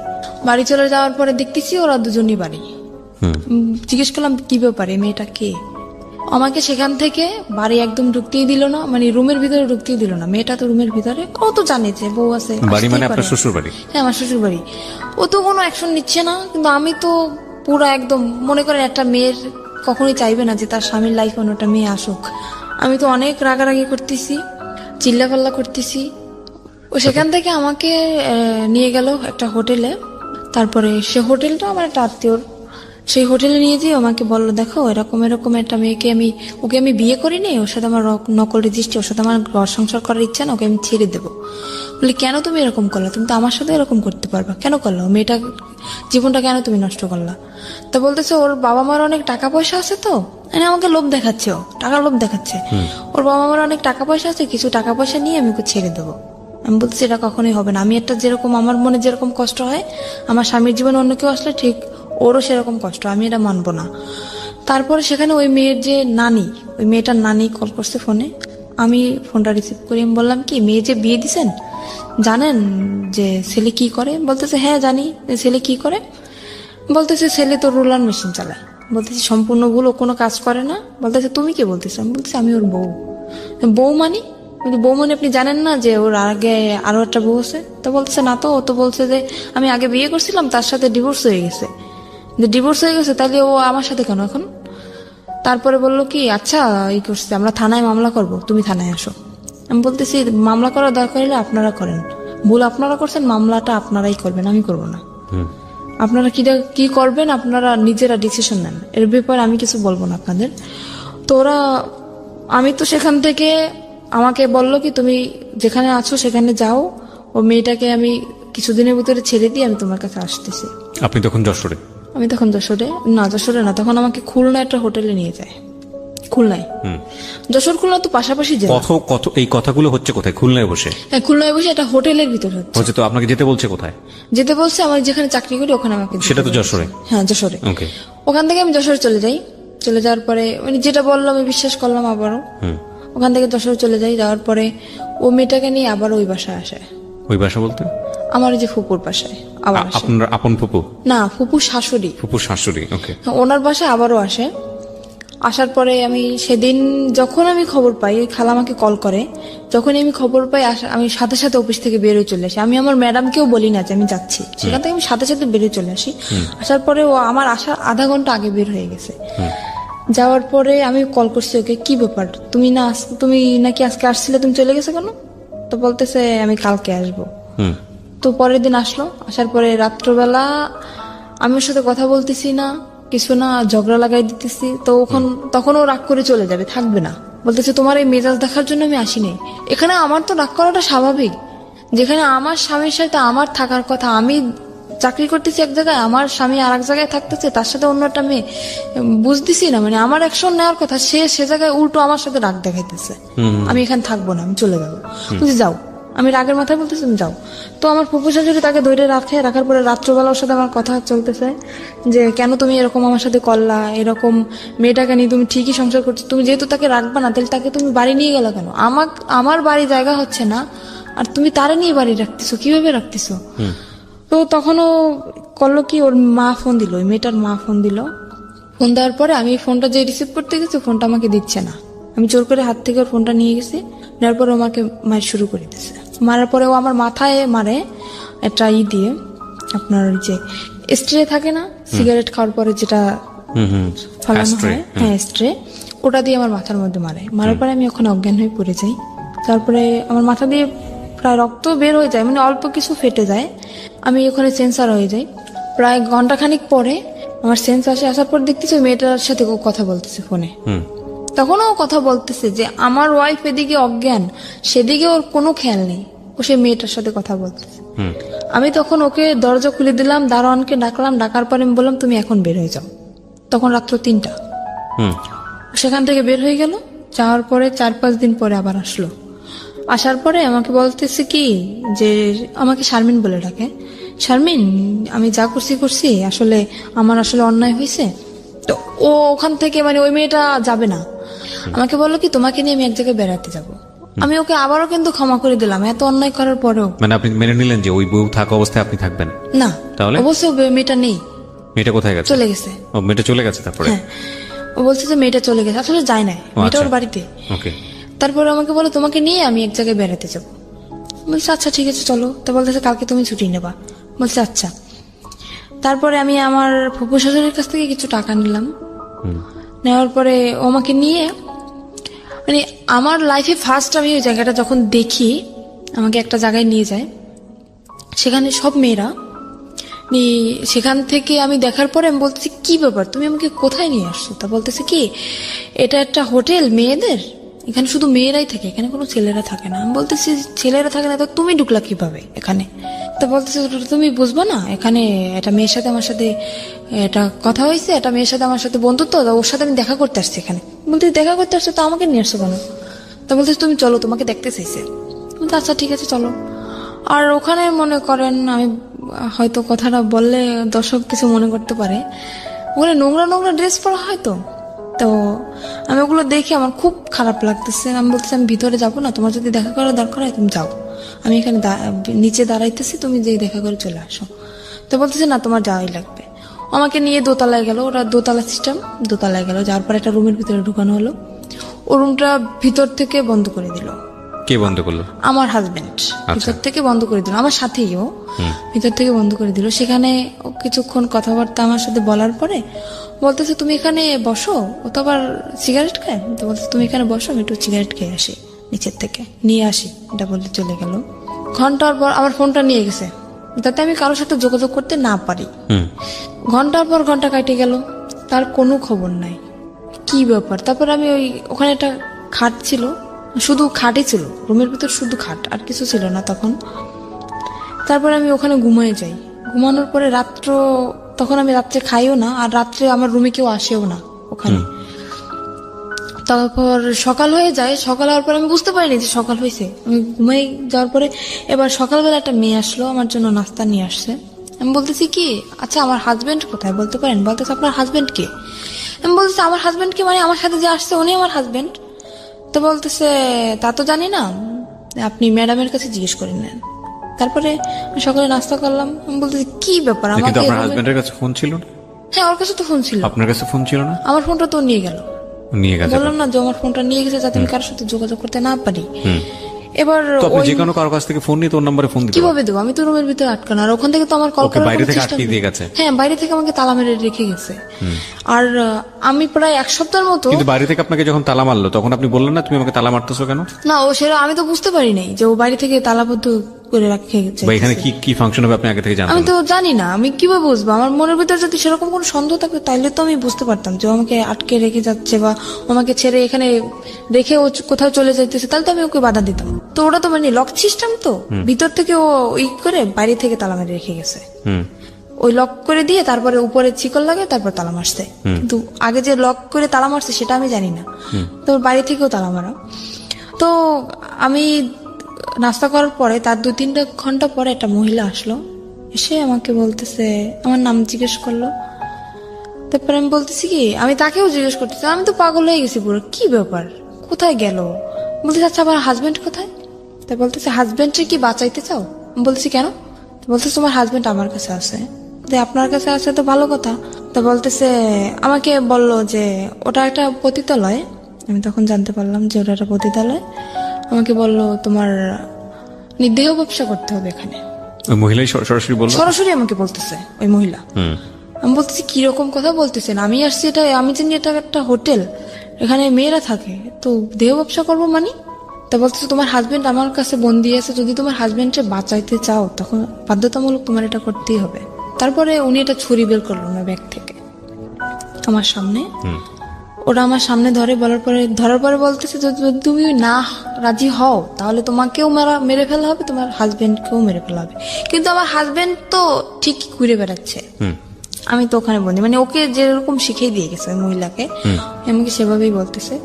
বাড়ি চলে যাওয়ার পরে দেখতেছি ওরা দুজনই বাড়ি। জিজ্ঞেস করলাম কি ব্যাপারে, মেয়েটা কে? আমাকে সেখান থেকে বাড়ি একদম ঢুকতেই দিল না, মানে রুমের ভিতরে ঢুকতেই দিল না। মেয়েটা তো রুমের ভিতরে, ও তো জানে যে বউ আছে। বাড়ি মানে আপনার শ্বশুর বাড়ি? হ্যাঁ আমার শ্বশুর বাড়ি। ও তো কোনো অ্যাকশন নিচ্ছে না, কিন্তু আমি তো পুরো একদম মনে করেন একটা মেয়ের কখনোই চাইবে না যে তার স্বামীর লাইফে অন্যটা মেয়ে আসুক। আমি তো অনেক রাগারাগি করতেছি, চিল্লাপাল্লা করতেছি। ও সেখান থেকে আমাকে নিয়ে গেল একটা হোটেলে। তারপরে সে হোটেলটা আমার একটা আত্মীয়র, সেই হোটেলে নিয়ে যেয়ে আমাকে বললো দেখো এরকম এরকম একটা মেয়েকে ওকে আমি বিয়ে করিনি, ওর সাথে আমার নকল রেজিস্ট্রি, ওর সাথে আমার ঘর সংসার করার ইচ্ছা না, ওকে আমি ছেড়ে দেবো। বলি কেন তুমি এরকম করলা? তুমি তো আমার সাথে এরকম করতে পারবা, কেন করলো? মেয়েটা জীবনটা কেন তুমি নষ্ট করলা? তা বলতেছে ওর বাবা মার অনেক টাকা পয়সা আছে, তো মানে আমাকে লোভ দেখাচ্ছে, ও টাকার লোভ দেখাচ্ছে। ওর বাবা মার অনেক টাকা পয়সা আছে, কিছু টাকা পয়সা নিয়ে আমি ওকে ছেড়ে দেবো। আমি বলতেছি এটা কখনোই হবে না। আমি একটা যেরকম আমার মনে যেরকম কষ্ট হয় আমার স্বামীর জীবনে অন্য কেউ আসলে ঠিক ওরও সেরকম কষ্ট, আমি এটা মানবো না। তারপরে সেখানে ওই মেয়ের যে নানি, ওই মেয়েটার নানি কল করছে ফোনে। আমি ফোনটা রিসিভ করি। আমি বললাম কি মেয়ে যে বিয়ে দিছেন জানেন যে ছেলে কি করে? বলতেছে হ্যাঁ জানি। ছেলে কি করে? বলতেছে ছেলে তো রোলার মেশিন চালায়। বলতেছি সম্পূর্ণ ভুল, ও কোনো কাজ করে না। বলতেছে তুমি কি বলতেছো? আমি বলতেছি আমি ওর বউ। বউ মানি? কিন্তু বউ মানে আপনি জানেন না যে ওর আগে আরো একটা বউ আছে? তো বলতেছে না তো, ও তো বলছে যে আমি আগে বিয়ে করছিলাম তার সাথে ডিভোর্স হয়ে গেছে। ডিভোর্স হয়ে গেছে তাহলে ও আমার সাথে কেন এখন? তারপরে বললো কি আচ্ছা এই করছে, আমরা থানায় মামলা করব, তুমি থানায় আসো। আমি বলতেছি মামলা করার দরকার হলে আপনারা করেন, ভুল আপনারা করছেন, মামলাটা আপনারাই করবেন, আমি করব না। আপনারা কি করবেন আপনারা নিজেরা ডিসিশন নেন, এর ব্যাপারে আমি কিছু বলবো না আপনাদের। তো ওরা, আমি তো সেখান থেকে আমাকে বললো কি তুমি যেখানে আছো সেখানে যাও, ও মেয়েটাকে আমি কিছুদিনের ভিতরে ছেড়ে দিয়ে আমি তোমার কাছে আসতেছি। আপনি তখন যশোরে? আমি তখন যশোরে না, তখন আমাকে খুলনা একটা হোটেলে নিয়ে যায়। খুলনায়, যশোর খুলনা তো পাশাপাশি জেলা। কত এই কথাগুলো হচ্ছে কোথায়? খুলনায় বসে? হ্যাঁ, খুলনায় বসে একটা হোটেলের ভিতর হচ্ছে। তো আপনাকে যেতে বলছে কোথায়? যেতে বলছে আমার যেখানে চাকরি করি ওখানে আমাকে যেতে সেটা তো বলছে। যশোরে? হ্যাঁ, যশোরে। ওকে। ওখান থেকে আমি যশোরে চলে যাই। চলে যাওয়ার পরে মানে যেটা বললাম আমি বিশ্বাস করলাম আবারও। ওখান থেকে যশোরে চলে যাই, যাওয়ার পরে ও মেয়েটাকে নিয়ে আবার ওই বাসায় আসে। ওই বাসা বলতে? আমার ওই যে ফুপুর বাসায় আবার আসে। আপনার আপন ফুপু? না, ফুপুর শাশুড়ি। ফুপুর শাশুড়ি, ওকে। ওনার বাসায় আবারও আসে। আসার পরে আমি সেদিন যখন আমি খবর পাই, ওই খালা আমাকে কল করে, যখন আমি খবর পাই আমি সাথে সাথে অফিস থেকে বেরোয় চলে আসি। আমি আমার ম্যাডামকেও বলি না যে আমি যাচ্ছি, সেখান থেকে আমি সাথে সাথে বেরিয়ে চলে আসি। আসার পরে ও আমার আসার আধা ঘন্টা আগে বের হয়ে গেছে। যাওয়ার পরে আমি কল করছি ওকে, কি ব্যাপার, তুমি নাকি আজকে আসছিলে, তুমি চলে গেছো কেন? তো বলতেছে আমি কালকে আসবো। তো পরের দিন আসলো। আসার পরে রাত্রবেলা আমি ওর সাথে কথা বলতেছি না, কিছু না, ঝগড়া লাগাই দিতেছি। তো তখন ও রাগ করে চলে যাবে, থাকবে না। বলতেছে তোমার এই মেজাজ দেখার জন্য আমি আসিনি। এখানে আমার তো রাগ করাটা স্বাভাবিক, যেখানে আমার স্বামীর সাথে আমার থাকার কথা, আমি চাকরি করতেছি এক জায়গায়, আমার স্বামী আর এক জায়গায় থাকতেছে, তার সাথে অন্য একটা মেয়ে, বুঝতেছি না মানে আমার অ্যাকশন নেওয়ার কথা, সে জায়গায় উল্টো আমার সাথে রাগ দেখাইতেছে। আমি এখানে থাকবো না, আমি চলে যাবো। তুমি যাও, আমি রাগের মাথায় বলতেছি তুমি যাও। তো আমার ফুফু শাশুড়ি তাকে ধরে রাখার পরে রাত্রবেলা ওর সাথে আমার কথা চলতেছে যে কেন তুমি এরকম আমার সাথে করলা, এরকম মেয়েটাকে নিয়ে তুমি ঠিকই সংসার করছো, তুমি যেহেতু তাকে রাখবা না তাহলে তাকে তুমি বাড়ি নিয়ে গেলা কেন? আমার বাড়ি জায়গা হচ্ছে না, আর তুমি তারে নিয়ে বাড়ি রাখতেছো, কিভাবে রাখতেছো? তো তখনও করলো কি, ওর মা ফোন দিল, ওই মেয়েটার মা ফোন দিল। ফোন দেওয়ার পরে আমি ফোনটা যে রিসিভ করতে গেছি, ফোনটা আমাকে দিচ্ছে না। আমি জোর করে হাত থেকে ওর ফোনটা নিয়ে গেছি, নেওয়ার পরে আমাকে মার শুরু করে দিচ্ছে। মারার পরে ও আমার মাথায় মারে একটা দিয়ে, আপনার ওই যে স্ট্রে থাকে না, সিগারেট খাওয়ার পরে যেটা ফালানো হয়, হ্যাঁ স্ট্রে, ওটা দিয়ে আমার মাথার মধ্যে মারে। মারার পরে আমি ওখানে অজ্ঞান হয়ে পড়ে যাই। তারপরে আমার মাথা দিয়ে প্রায় রক্ত বের হয়ে যায়, মানে অল্প কিছু ফেটে যায়। আমি ওখানে সেন্সার হয়ে যাই। প্রায় ঘন্টাখানিক পরে আমার সেন্স আসার পর দেখতেছি ওই মেয়েটার সাথে ও কথা বলতেছে ফোনে। তখনও ও কথা বলতেছে যে আমার ওয়াইফ এদিকে অজ্ঞান, সেদিকে ওর কোনো খেয়াল নেই, ও সে মেয়েটার সাথে কথা বলতেছে। আমি তখন ওকে দরজা খুলে দিলাম, দারোয়ানকে ডাকলাম, ডাকার পরে আমি বললাম তুমি এখন বের হয়ে যাও। তখন রাত্র 3টা। সেখান থেকে বের হয়ে গেল। যাওয়ার পরে 4-5 দিন পরে আবার আসলো। আসার পরে আমাকে বলতেছে কি যে, আমাকে শারমিন বলে ডাকে, শারমিন আমি যা করছি আসলে আমার আসলে অন্যায় হয়েছে। তো ও ওখান থেকে মানে ওই মেয়েটা যাবে না, আমাকে বললো কি তোমাকে নিয়ে আমি এক জায়গায় বেড়াতে যাব। আমি ওকে আবারও কিন্তু ক্ষমা করে দিলাম, এত অন্যায় করার পরেও। মানে আপনি মেনে নিলেন যে ওই বউ থাকা অবস্থায় আপনি থাকবেন না? তাহলে অবশ্যই মেয়েটা নেই। মেয়েটা কোথায় গেছে? চলে গেছে। ও মেয়েটা চলে গেছে তারপরে? হ্যাঁ, ও বলছে যে মেয়েটা চলে গেছে, আসলে যায় না, মেয়েটা ওর বাড়িতে। ওকে। তারপরে আমাকে বলো তোমাকে নিয়ে আমি এক জায়গায় বেড়াতে যাবো। বলছে আচ্ছা ঠিক আছে চলো। তো বলতেছে কালকে তুমি ছুটি নেবা। বলছে আচ্ছা। তারপরে আমি আমার ফুফু শাশুড়ির কাছ থেকে কিছু টাকা নিলাম। নেওয়ার পরে ও আমাকে নিয়ে, মানে আমার লাইফে ফার্স্ট আমি ওই জায়গাটা যখন দেখি, আমাকে একটা জায়গায় নিয়ে যায়, সেখানে সব মেয়েরা। সেখান থেকে আমি দেখার পরে আমি বলতেছি কি ব্যাপার, তুমি আমাকে কোথায় নিয়ে আসছো? তা বলতেছে কি এটা একটা হোটেল মেয়েদের, এখানে শুধু মেয়েরাই থাকে, এখানে কোনো ছেলেরা থাকে না। আমি বলতেছি ছেলেরা থাকে না তো তুমি ঢুকলা কিভাবে এখানে? তো বলতেছে তুমি বুঝবো না, এখানে একটা মেয়ের সাথে আমার সাথে এটা কথা হয়েছে, একটা মেয়ের সাথে আমার সাথে বন্ধুত্ব, ওর সাথে আমি দেখা করতে আসছি এখানে। বলতে দেখা করতে আসছো তো আমাকে নিয়ে আসছো কেন? তো বলতেছে তুমি চলো, তোমাকে দেখতে চাইছে। বলতে আচ্ছা ঠিক আছে চলো। আর ওখানে মনে করেন আমি হয়তো কথাটা বললে দর্শক কিছু মনে করতে পারে, ওখানে নোংরা নোংরা ড্রেস পরা হয়তো। তো আমি ওগুলো দেখে আমার খুব খারাপ লাগতেছে। আমি বলতেছি আমি ভিতরে যাবো না, তোমার যদি দেখা করার দরকার হয় তুমি যাও, আমি এখানে নিচে দাঁড়াইতেছি, তুমি যে দেখা করে চলে আসো। তো বলতেছে না তোমার যাওয়াই লাগবে। আমাকে নিয়ে দোতলায় গেল, ওরা দোতলা সিস্টেম, দোতলায় গেল। যাওয়ার পর একটা রুমের ভিতরে ঢুকানো হলো। ও রুমটা ভিতর থেকে বন্ধ করে দিল। কে বন্ধ করলো? আমার হাজবেন্ড ভিতর থেকে বন্ধ করে দিল, আমার সাথেই ও ভিতর থেকে বন্ধ করে দিল। সেখানে কিছুক্ষণ কথাবার্তা আমার সাথে বলার পরে বলতেছে তুমি এখানে বসো, ও তো আবার সিগারেট খায়। তো বলতেছে তুমি এখানে বসো, আমি একটু সিগারেট খেয়ে আসি, নিচের থেকে নিয়ে আসি, এটা বলতে চলে গেল। ঘন্টার পর আমার ফোনটা নিয়ে গেছে যাতে আমি কারোর সাথে যোগাযোগ করতে না পারি। ঘন্টার পর ঘন্টা কাটে গেল, তার কোনো খবর নাই, কি ব্যাপার। তারপর আমি ওখানে একটা খাট ছিল, শুধু খাটই ছিল, রুমের ভিতর শুধু খাট, আর কিছু ছিল না তখন। তারপরে আমি ওখানে ঘুমিয়ে যাই। ঘুমানোর পরে রাত্র তখন আমি রাত্রে খাইও না, আর রাত্রে আমার রুমে কেউ আসেও না ওখানে। তারপর সকাল হয়ে যায়, সকাল হওয়ার পর আমি বুঝতে পারিনি যে সকাল হয়েছে। আমি ঘুমাই যাওয়ার পরে এবার সকালবেলা একটা মেয়ে আসলো, আমার জন্য নাস্তা নিয়ে আসছে। আমি বলতেছি কি, আচ্ছা আমার হাজবেন্ড কোথায় বলতে পারেন? বলতেছে আপনার হাজবেন্ড কে? আমি বলতেছি আমার হাজবেন্ড কে মানে আমার সাথে যে আসছে উনি আমার হাজবেন্ড। তো বলতেছে তা তো জানি না, আপনি ম্যাডামের কাছে জিজ্ঞেস করে নেন। তারপরে আমি সকালে নাস্তা করলাম। আমি বলতেছি কি ব্যাপার, কিন্তু আমাকে আপনার হাজবেন্ডের কাছে ফোন ছিল না? হ্যাঁ ওর কাছে তো ফোন ছিল। আপনার কাছে ফোন ছিল না? আমার ফোনটা তো নিয়ে গেল। নিয়ে গেছে। বললাম না যে আমার ফোনটা নিয়ে গেছে যাতে আমি কারোর সাথে যোগাযোগ করতে না পারি। এবার তো আপনি ওই যে কোনো কারো কাছ থেকে ফোন নিয়ে তোর নম্বরে ফোন দিতে পারেন। কিভাবে দেবো? আমি তো রুমের ভিতরে আটকানো, আর ওখান থেকে তো আমার কল ওকে করার বাইরে কোনো থেকে চেষ্টা আটকে নেই। দিয়ে গেছে? হ্যাঁ বাইরে থেকে আমাকে তালা মেরে রেখে গেছে। আর আমি প্রায় এক সপ্তাহের মতো, কিন্তু বাইরে থেকে আপনাকে যখন তালা মারলো তখন আপনি বললেন না তুমি আমাকে তালা মারতেছো কেন? না ও সেটা আমি তো বুঝতে পারি নাই যে ও বাইরে থেকে তালাবদ্ধ করে রেখে গেছে। বা এখানে কি কি ফাংশন হবে আপনি আগে থেকে জানতেন আমি না? তো জানি না, আমি কিভাবে বুঝবো? আমার মনের ভিতরে যদি সেরকম কোনো সন্দেহ থাকতো তাইলে তো আমি বুঝতে পারতাম যে ও আমাকে আটকে রেখে যাচ্ছে বা ও আমাকে ছেড়ে এখানে রেখে ও কোথাও চলে যাইতেছে, তাহলে তো আমি ওকে বাধা দিতাম। তো ওটা তো মানে লক সিস্টেম, তো ভিতর থেকে ও ই করে বাইরে থেকে তালা মেরে রেখে গেছে। ওই লক করে দিয়ে তারপরে উপরে চিকল লাগে তারপর তালা মারছে। কিন্তু আগে যে লক করে তালা মারছে সেটা আমি জানি না, তো বাড়ি থেকেও তালা মারা। তো আমি নাস্তা করার পরে তার 2-3 ঘন্টা পরে একটা মহিলা আসলো, এসে আমাকে বলতেছে, আমার নাম জিজ্ঞেস করলো। তারপরে আমি বলতেছি কি, আমি তাকেও জিজ্ঞেস করতেছি, আমি তো পাগল হয়ে গেছি পুরো, কি ব্যাপার কোথায় গেল? বলতেছে আচ্ছা আমার হাজবেন্ড কোথায়? তা বলতেছে হাজবেন্ডকে কি বাঁচাইতে চাও? আমি বলছি কেন? বলতেছে তোমার হাজবেন্ড আমার কাছে আছে। আপনার কাছে আছে তো ভালো কথা। তা বলতেছে আমাকে বলল যে ওটা একটা পতিতালয়। আমি তখন জানতে পারলাম যে ওটা একটা পতিতালয়। আমাকে বলল তোমার নির্দেহ ব্যবসা করতে হবে এখানে। ওই মহিলাই সরাসরি বললো? সরাসরি আমাকে বলতেছে ওই মহিলা। আমি বলতেছি কিরকম কথা বলতেছেন? আমি আসছি এটা, আমি জানি এটা একটা হোটেল, এখানে মেয়েরা থাকে, তো দেহ ব্যবসা করবো মানে? তা বলতেছে তোমার হাজবেন্ড আমার কাছে বন্দি আছে, যদি তোমার হাজবেন্ডকে বাঁচাইতে চাও তখন বাধ্যতামূলক তোমার এটা করতেই হবে। তারপরে উনি এটা ছুরি বের করলো না ব্যাগ থেকে আমার সামনে। ওরা আমার সামনে ধরার পরে বলতেছে যদি তুমি না রাজি হও তাহলে তোমাকেও মেরে ফেলা হবে, তোমার হাজবেন্ডকেও মেরে ফেলা হবে। কিন্তু আমার হাজবেন্ড তো ঠিক ঘুরে বেড়াচ্ছে, আমি তো ওখানে বন্দি, মানে ওকে যেরকম শিখিয়ে দিয়ে গেছে ওই মহিলাকে, আমাকে সেভাবেই বলতেছে।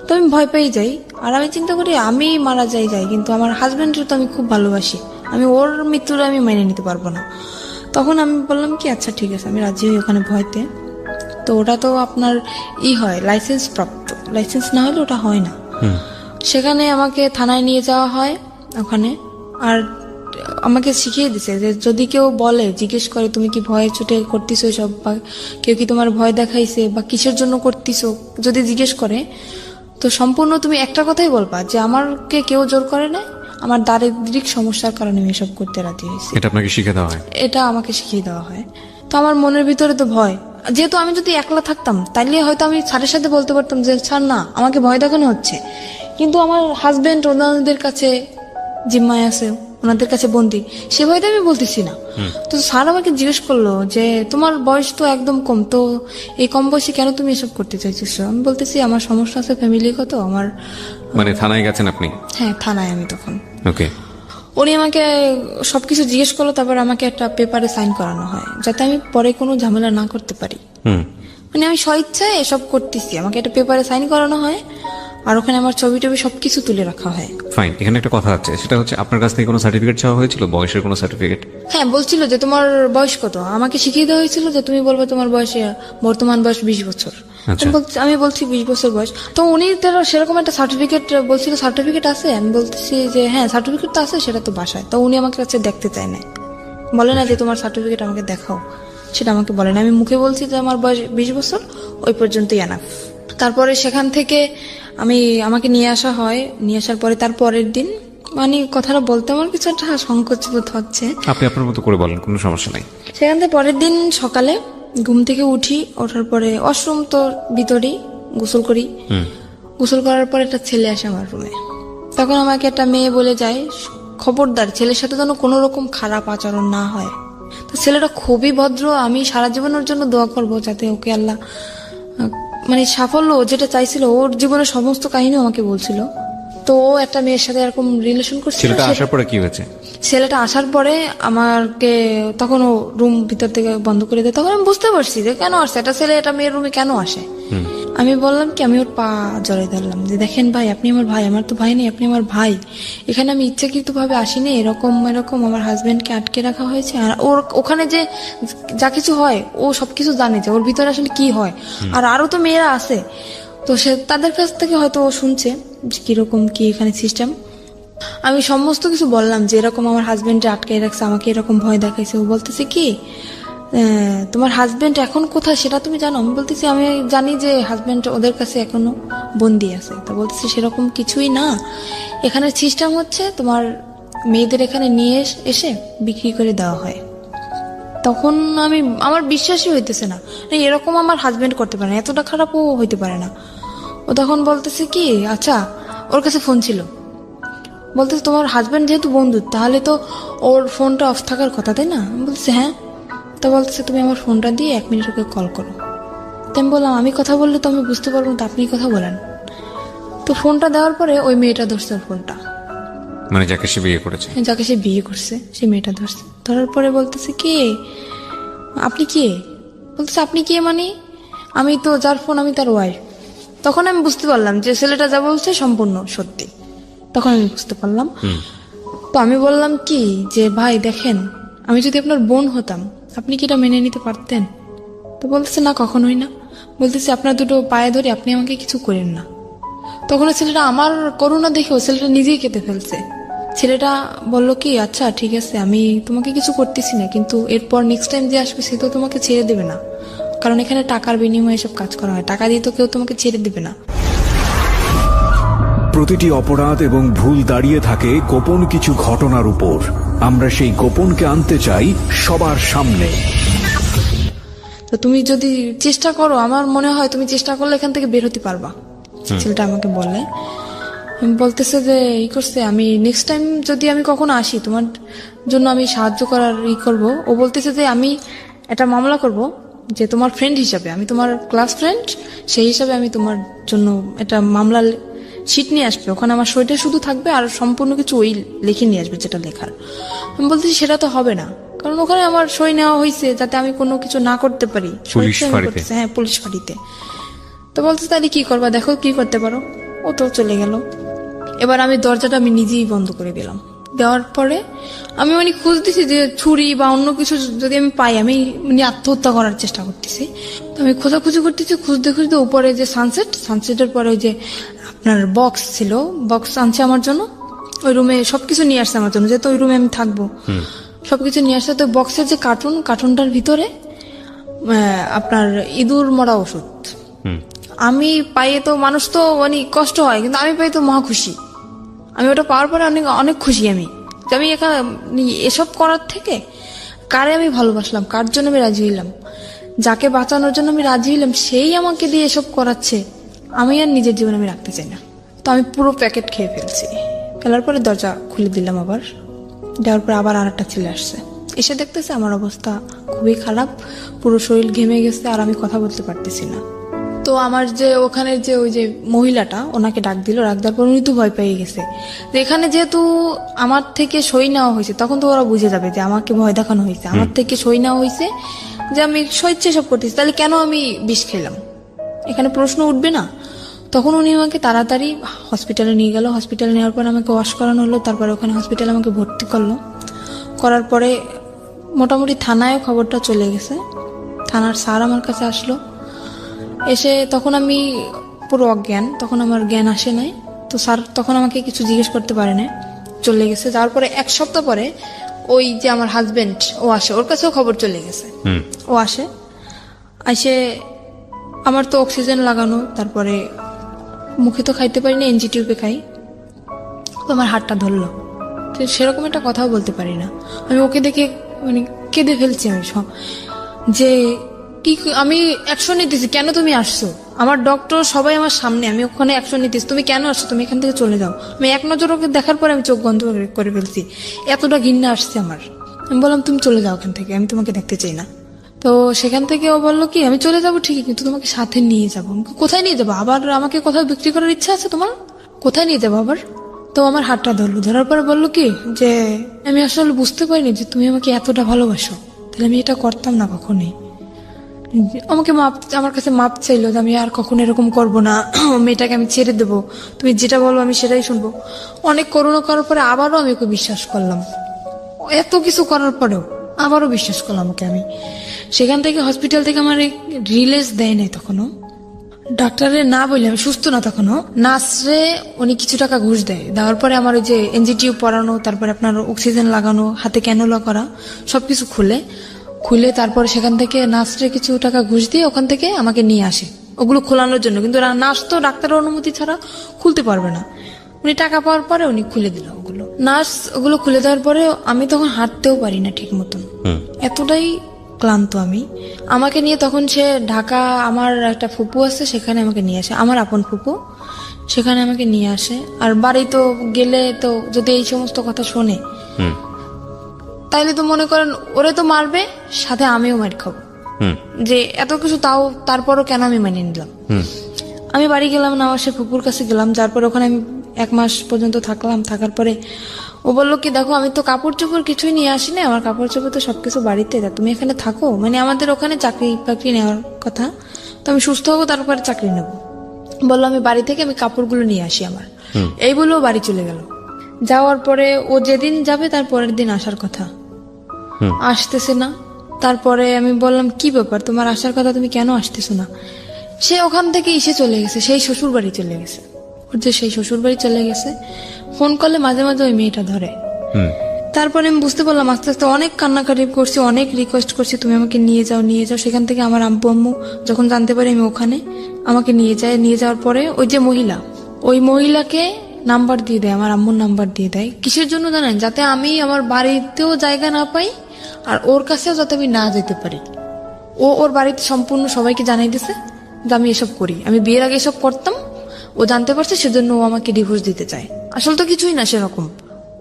তো আমি ভয় পেয়ে যাই, আর আমি চিন্তা করি আমি মারা যাই কিন্তু আমার হাজবেন্ডের তো আমি খুব ভালোবাসি, আমি ওর মৃত্যুটা আমি মেনে নিতে পারবো না। তখন আমি বললাম কি আচ্ছা ঠিক আছে, আমি রাজি হই ওখানে ভয়তে। তো ওটা তো আপনার হয় লাইসেন্স প্রাপ্ত, লাইসেন্স না হলে ওটা হয় না। সেখানে আমাকে থানায় নিয়ে যাওয়া হয় ওখানে, আর আমাকে শিখিয়ে দিছে যে যদি কেউ বলে জিজ্ঞেস করে তুমি কি ভয়ে ছুটে করতেছো সব, বা কেউ কি তোমার ভয় দেখাইছে বা কিসের জন্য করতেছো, যদি জিজ্ঞেস করে তো সম্পূর্ণ তুমি একটা কথাই বলবা যে আমাকে কেউ জোর করে না, আমার দারিদ্রিক সমস্যার কারণে আমি এসব করতে রাজি হয়েছি। এটা আপনাকে শিখে দেওয়া হয়? এটা আমাকে শিখিয়ে দেওয়া হয়। তো আমার মনের ভিতরে তো ভয়, যেহেতু আমি যদি একলা থাকতাম তাইলে হয়তো আমি স্যারের সাথে বলতে পারতাম যে স্যার না আমাকে ভয় দেখানো হচ্ছে, কিন্তু আমার হাজবেন্ড ওনাদের কাছে জিম্মায় আছে, ওনাদের কাছে বন্দি, সে ভয়তে আমি বলতেছি না। তো স্যার আমাকে জিজ্ঞেস করলো যে তোমার বয়স তো একদম কম, তো এই কম বয়সে কেন তুমি এসব করতে চাইছো? আমি বলতেছি আমার সমস্যা আছে ফ্যামিলিগত আমার। মানে থানায় গেছেন আপনি? হ্যাঁ থানায় আমি তখন। ওকে। উনি আমাকে সবকিছু জিজ্ঞেস করলো, তারপর আমাকে একটা পেপারে সাইন করানো হয় যাতে আমি পরে কোনো ঝামেলা না করতে পারি। মানে আমি স্বইচ্ছায় এসব করতেছি, আমাকে একটা পেপারে সাইন করানো হয়, আর ওখানে আমার ছবি টবি সবকিছু তুলে রাখা হয়। ফাইন, এখানে একটা কথা আছে, সেটা হচ্ছে আপনার কাছ থেকে কোনো সার্টিফিকেট চাওয়া হয়েছিল, বয়সের কোনো সার্টিফিকেট? হ্যাঁ বলছিল যে তোমার বয়স কত, আমাকে শিখিয়ে দেওয়া হয়েছিল যে তুমি বলবে তোমার বয়সে বর্তমান বয়স 20 বছর। আমি বলছি 20 বছর বয়স। তো উনি সেরকম একটা সার্টিফিকেট বলছিল, সার্টিফিকেট আছে? আমি বলতেছি যে হ্যাঁ সার্টিফিকেট তো আছে, সেটা তো বাসায়। তো উনি আমাকে কাছে দেখতে চায় না, বলে না যে তোমার সার্টিফিকেট আমাকে দেখাও, সেটা আমাকে বলে না। আমি মুখে বলছি যে আমার বয়স 20 বছর, ওই পর্যন্তই এনাফ। তারপরে সেখান থেকে আমাকে নিয়ে আসা হয়, নিয়ে আসার পরে তার পরের দিন, মানে কথাটা বলতে আমার কিছু একটা সংকোচ বোধ হচ্ছে, আপনি আপনার মতো করে বলেন, কোনো সমস্যা নাই। সেখান থেকে পরের দিন সকালে ঘুম থেকে উঠি, ওঠার পরে ওয়াশরুম তো ভিতরেই, গোসল করি। গোসল করার পর একটা ছেলে আসে আমার রুমে। তখন আমাকে একটা মেয়ে বলে যায় খবরদার ছেলের সাথে যেন কোনো রকম খারাপ আচরণ না হয়। তো ছেলেটা খুবই ভদ্র, আমি সারা জীবনের জন্য দোয়া করবো যাতে ওকে আল্লাহ মানে সাফল্য যেটা চাইছিল, ওর জীবনের সমস্ত কাহিনী আমাকে বলছিল, তো ও একটা মেয়ের সাথে এরকম রিলেশন করছিল। ছেলেটা আসার পরে কি হয়েছে? ছেলেটা আসার পরে আমাকে তখন ও রুম ভিতর থেকে বন্ধ করে দেয়। তখন আমি বুঝতে পারছি যে কেন আসছে একটা ছেলে এটা মেয়ের রুমে কেন আসে। আমি বললাম কি, আমি ওর পা জড়াই ধরলাম যে দেখেন ভাই, আপনি আমার ভাই, আমার তো ভাই নেই, আপনি আমার ভাই। এখানে আমি ইচ্ছাকৃত ভাবে আসিনি, এরকম এরকম আমার হাজবেন্ডকে আটকে রাখা হয়েছে। আর ওর ওখানে যে যা কিছু হয় ও সবকিছু জানে যে ওর ভিতরে আসলে কি হয়। আর আরো তো মেয়েরা আছে, তো সে তাদের কাছ থেকে হয়তো ও শুনছে যে কিরকম কি এখানে সিস্টেম। আমি সমস্ত কিছু বললাম যে এরকম আমার হাজবেন্ডে আটকে রাখছে, আমাকে এরকম ভয় দেখাইছে। ও বলতেছে কি, তোমার হাজবেন্ড এখন কোথায় সেটা তুমি জানো? আমি বলতেছি আমি জানি যে হাজবেন্ড ওদের কাছে এখনো বন্দি আছে। তো বলতেছি সেরকম কিছুই না, এখানে সিস্টেম হচ্ছে তোমার মেয়েদের এখানে নিয়ে এসে বিক্রি করে দেওয়া হয়। তখন আমার বিশ্বাসই হইতেছে না, এরকম আমার হাজবেন্ড করতে পারে না, এতটা খারাপও হইতে পারে না। ও তখন বলতেছে কি, আচ্ছা ওর কাছে ফোন ছিল, বলতেছে তোমার হাজবেন্ড যেহেতু বন্ধু তাহলে তো ওর ফোনটা অফ থাকার কথা, তাই না? আমি বলছি হ্যাঁ। তো বলতেছে তুমি আমার ফোনটা দিয়ে 1 মিনিট ওকে কল করো। তো আমি বললাম আমি কথা বললে তো আমি বুঝতে পারবো না, তো আপনি কথা বলেন। তো ফোনটা দেওয়ার পরে ওই মেয়েটা ধরছে ওর ফোনটা, মানে যাকে সে বিয়ে করেছে। যাকে সে বিয়ে করছে সেই মেয়েটা ধরছে। ধরার পরে বলতেছে কি, আপনি কে? বলতেছে আপনি কে মানে? আমি তো যার ফোন আমি তার ওয়াইফ। তখন আমি বুঝতে পারলাম যে ছেলেটা যা বলছে সম্পূর্ণ সত্যি। তখন আমি বুঝতে পারলাম। তো আমি বললাম কি যে ভাই দেখেন, আমি যদি আপনার বোন হতাম আপনি কি এটা মেনে নিতে পারতেন? তো বলতেছে না, কখনোই না। বলতেছে আপনার দুটো পায়ে ধরে আপনি আমাকে কিছু করেন না। তখন ছেলেটা আমার করুণা দেখেও ছেলেটা নিজেই কেঁদে ফেলছে। ছেলেটা বলল কি, আচ্ছা ঠিক আছে আমি তোমাকে কিছু করতেছি না, কিন্তু এরপর নেক্সট টাইম যে আসবে সে তো তোমাকে ছেড়ে দেবে না, কারণ এখানে টাকার বিনিময়ে সব কাজ করা হয়, টাকা দিয়ে তো কেউ তোমাকে ছেড়ে দেবে না। প্রতিটি অপরাধ এবং ভুল দাঁড়িয়ে থাকে গোপন কিছু ঘটনার উপর। আমরা সেই গোপনকে আনতে চাই সবার সামনে। তো তুমি যদি চেষ্টা করো, আমার মনে হয় তুমি চেষ্টা করলে এখান থেকে বের হতে পারবা, ছেলেটা আমাকে বলে। বলতেছে যে ই করছে, আমি নেক্সট টাইম যদি আমি কখনো আসি তোমার জন্য আমি সাহায্য করার ই করবো। ও বলতেছে যে আমি একটা মামলা করব, যে তোমার ফ্রেন্ড হিসাবে, আমি তোমার ক্লাস ফ্রেন্ড, সেই হিসাবে আমি তোমার জন্য একটা মামলা শিট নিয়ে আসবে, ওখানে আমার সইটা শুধু থাকবে আর সম্পূর্ণ কিছু ওই লিখে নিয়ে আসবে যেটা লেখার। আমি বলতেছি সেটা তো হবে না, কারণ ওখানে আমার সই নেওয়া হয়েছে যাতে আমি কোনো কিছু না করতে পারি। পুলিশ ফাঁড়িতে? হ্যাঁ, পুলিশ ফাঁড়িতে। তো বলতেছে তাহলে কি করবা, দেখো কি করতে পারো। ও তো চলে গেল। এবার আমি দরজাটা আমি নিজেই বন্ধ করে দিলাম। দেওয়ার পরে আমি মানে খুঁজতেছি যে ছুরি বা অন্য কিছু যদি আমি পাই, আমি মানে আত্মহত্যা করার চেষ্টা করতেছি। তো আমি খোঁজাখুঁজি করতেছি, খুঁজতে খুঁজতে উপরে যে সানসেটের পরে ওই যে আপনার বক্স ছিল, বক্স আনছে আমার জন্য, ওই রুমে সবকিছু নিয়ে আসছে আমার জন্য, যেহেতু ওই রুমে আমি থাকবো, সবকিছু নিয়ে আসছে। তো বক্সের যে কার্টুনটার ভিতরে আপনার ইঁদুর মরা ওষুধ। আমি পাইয়ে তো মানুষ তো মানে কষ্ট হয়, কিন্তু আমি পাই তো মহা খুশি। আমি ওটা পাওয়ার পরে অনেক অনেক খুশি আমি, যে আমি এখানে এসব করার থেকে কারে আমি ভালোবাসলাম, কার জন্য আমি রাজি হইলাম, যাকে বাঁচানোর জন্য আমি রাজি হইলাম, সেই আমাকে দিয়ে এসব করাচ্ছে। আমি আর নিজের জীবন আমি রাখতে চাই না। তো আমি পুরো প্যাকেট খেয়ে ফেলার পরে দরজা খুলে দিলাম। আবার দেওয়ার পরে আবার আর একটা ছেলে আসছে, এসে দেখতেছে আমার অবস্থা খুবই খারাপ, পুরো শরীর ঘেমে গেছে আর আমি কথা বলতে পারতেছি না। তো আমার যে ওখানের যে ওই যে মহিলাটা, ওনাকে ডাক দিল, ডাক দেওয়ার পর উনি তো ভয় পেয়ে গেছে যে এখানে যেহেতু আমার থেকে সই নেওয়া হয়েছে, তখন তো ওরা বুঝে যাবে যে আমাকে ভয় দেখানো হয়েছে, আমার থেকে সই নেওয়া হয়েছে, যে আমি স্বেচ্ছা সব করতেছি, তাহলে কেন আমি বিষ খেলাম, এখানে প্রশ্ন উঠবে না। তখন উনি আমাকে তাড়াতাড়ি হসপিটালে নিয়ে গেল। হসপিটালে নেওয়ার পর আমাকে ওয়াশ করানো হলো, তারপরে ওখানে হসপিটালে আমাকে ভর্তি করলো। করার পরে মোটামুটি থানায় খবরটা চলে গেছে, থানার স্যার আমার কাছে আসলো। এসে তখন আমি পুরো অজ্ঞান, তখন আমার জ্ঞান আসে নাই। তো স্যার তখন আমাকে কিছু জিজ্ঞেস করতে পারে না, চলে গেছে। যাওয়ার পরে 1 সপ্তাহ পরে ওই যে আমার হাজবেন্ড ও আসে, ওর কাছেও খবর চলে গেছে। ও আসে আমার তো অক্সিজেন লাগানো, তারপরে মুখে তো খাইতে পারি না, এনজি টিউবে খাই। তো আমার হাতটা ধরলো, সেরকম একটা কথাও বলতে পারি না। আমি ওকে দেখে মানে কেঁদে ফেলছি আমি সব, যে কি আমি অ্যাকশন নিতেছি, কেন তুমি আসছো, আমার ডক্টর সবাই আমার সামনে, আমি ওখানে অ্যাকশন নিতেছি, তুমি কেন আসছো, তুমি এখান থেকে চলে যাও। আমি এক নজর ওকে দেখার পরে আমি চোখ বন্ধ করে ফেলছি, এতটা ঘৃণা আসছে আমার। আমি বললাম তুমি চলে যাও এখান থেকে, আমি তোমাকে দেখতে চাই না। তো সেখান থেকে ও বললো কি আমি চলে যাবো ঠিকই, কিন্তু তোমাকে সাথে নিয়ে যাবো। কোথায় নিয়ে যাবো, আবার আমাকে কোথাও বিক্রি করার ইচ্ছা আছে তোমার? কোথায় নিয়ে যাবো আবার? তো আমার হাতটা ধরলো, ধরার পরে বললো কি যে আমি আসলে বুঝতে পারিনি যে তুমি আমাকে এতটা ভালোবাসো, তাহলে আমি এটা করতাম না কখনোই। আমাকে আমার কাছে মাপ চাইলো যে আমি আর কখনো এরকম করবো না, মেয়েটাকে আমি ছেড়ে দেবো, তুমি যেটা বলবো আমি সেটাই শুনবো। অনেক করুণা করার পরে আবারও আমি ওকে বিশ্বাস করলাম, এত কিছু করার পরেও আবারও বিশ্বাস করলাম ওকে আমি। সেখান থেকে হসপিটাল থেকে আমার রিলিজ দেয় নাই তখনও, ডাক্তারে না বললে আমি সুস্থ না তখনও। নার্সরে উনি কিছু টাকা ঘুষ দেয়, দেওয়ার পরে আমার ওই যে এনজিটিউ পরানো, তারপরে আপনার অক্সিজেন লাগানো, হাতে ক্যানুলা করা, সবকিছু খুলে তারপরে সেখান থেকে নার্সরে কিছু টাকা ঘুষ দিয়ে ওখান থেকে আমাকে নিয়ে আসে ওগুলো খোলানোর জন্য। কিন্তু নার্স তো ডাক্তারের অনুমতি ছাড়া খুলতে পারবে না। উনি টাকা পাওয়ার পরে উনি খুলে দিল ওগুলো। নার্স ওগুলো খুলে দেওয়ার পরে আমি তখন হাঁটতেও পারি না ঠিক মতন, এতটাই ক্লান্ত আমি। আমাকে নিয়ে তখন সে ঢাকা, আমার একটা ফুপু আছে সেখানে আমাকে নিয়ে আসে, আমার আপন ফুপু, সেখানে আমাকে নিয়ে আসে। আর বাড়ি তো গেলে তো যদি এই সমস্ত কথা শোনে তাইলে তো মনে করেন ওরে তো মারবে, সাথে আমিও মার খাবো, যে এত কিছু তাও তারপরও কেন আমি মেনে নিলাম। আমি বাড়ি গেলাম না, আমার সে ফুপুর কাছে গেলাম, যার পরে ওখানে আমি 1 মাস পর্যন্ত থাকলাম। থাকার পরে ও বললো কি দেখো আমি তো কাপড় চোপড় কিছুই নিয়ে আসি না, আমার কাপড় চোপড় তো সবকিছু বাড়িতে, তা তুমি এখানে থাকো, মানে আমাদের ওখানে চাকরি বাকরি নেওয়ার কথা, তো আমি সুস্থ হবো তারপরে চাকরি নেব। বললো আমি বাড়ি থেকে আমি কাপড়গুলো নিয়ে আসি আমার, এই বলেও বাড়ি চলে গেল। যাওয়ার পরে ও যেদিন যাবে তার পরের দিন আসার কথা, আসতেছে না। তারপরে আমি বললাম কি ব্যাপার তোমার আসার কথা, তুমি কেন আসতেছো না? সে ওখান থেকে এসে চলে গেছে, সেই শ্বশুর বাড়ি চলে গেছে, ওর যে সেই শ্বশুর বাড়ি চলে গেছে। ফোন করলে মাঝে মাঝে ওই মেয়েটা ধরে। তারপরে আমি বুঝতে পারলাম আস্তে আস্তে, অনেক কান্নাকাটি করছি, অনেক রিকোয়েস্ট করছি তুমি আমাকে নিয়ে যাও নিয়ে যাও। সেখান থেকে আমার আব্বু আম্মু যখন জানতে পারি আমি ওখানে, আমাকে নিয়ে যায়। নিয়ে যাওয়ার পরে ওই যে মহিলা, ওই মহিলাকে নাম্বার দিয়ে দেয়, আমার আম্মুর নাম্বার দিয়ে দেয়। কিসের জন্য জানেন? যাতে আমি আমার বাড়িতেও জায়গা না পাই আর ওর কাছেও যাতে আমি না যেতে পারি। ও ওর বাড়িতে সম্পূর্ণ সবাইকে জানাই দিছে যে আমি এসব করি, আমি বিয়ের আগে এসব করতাম, ও জানতে পারছে সেজন্য ও আমাকে ডিভোর্স দিতে চায়। আসলে তো কিছুই না সেরকম,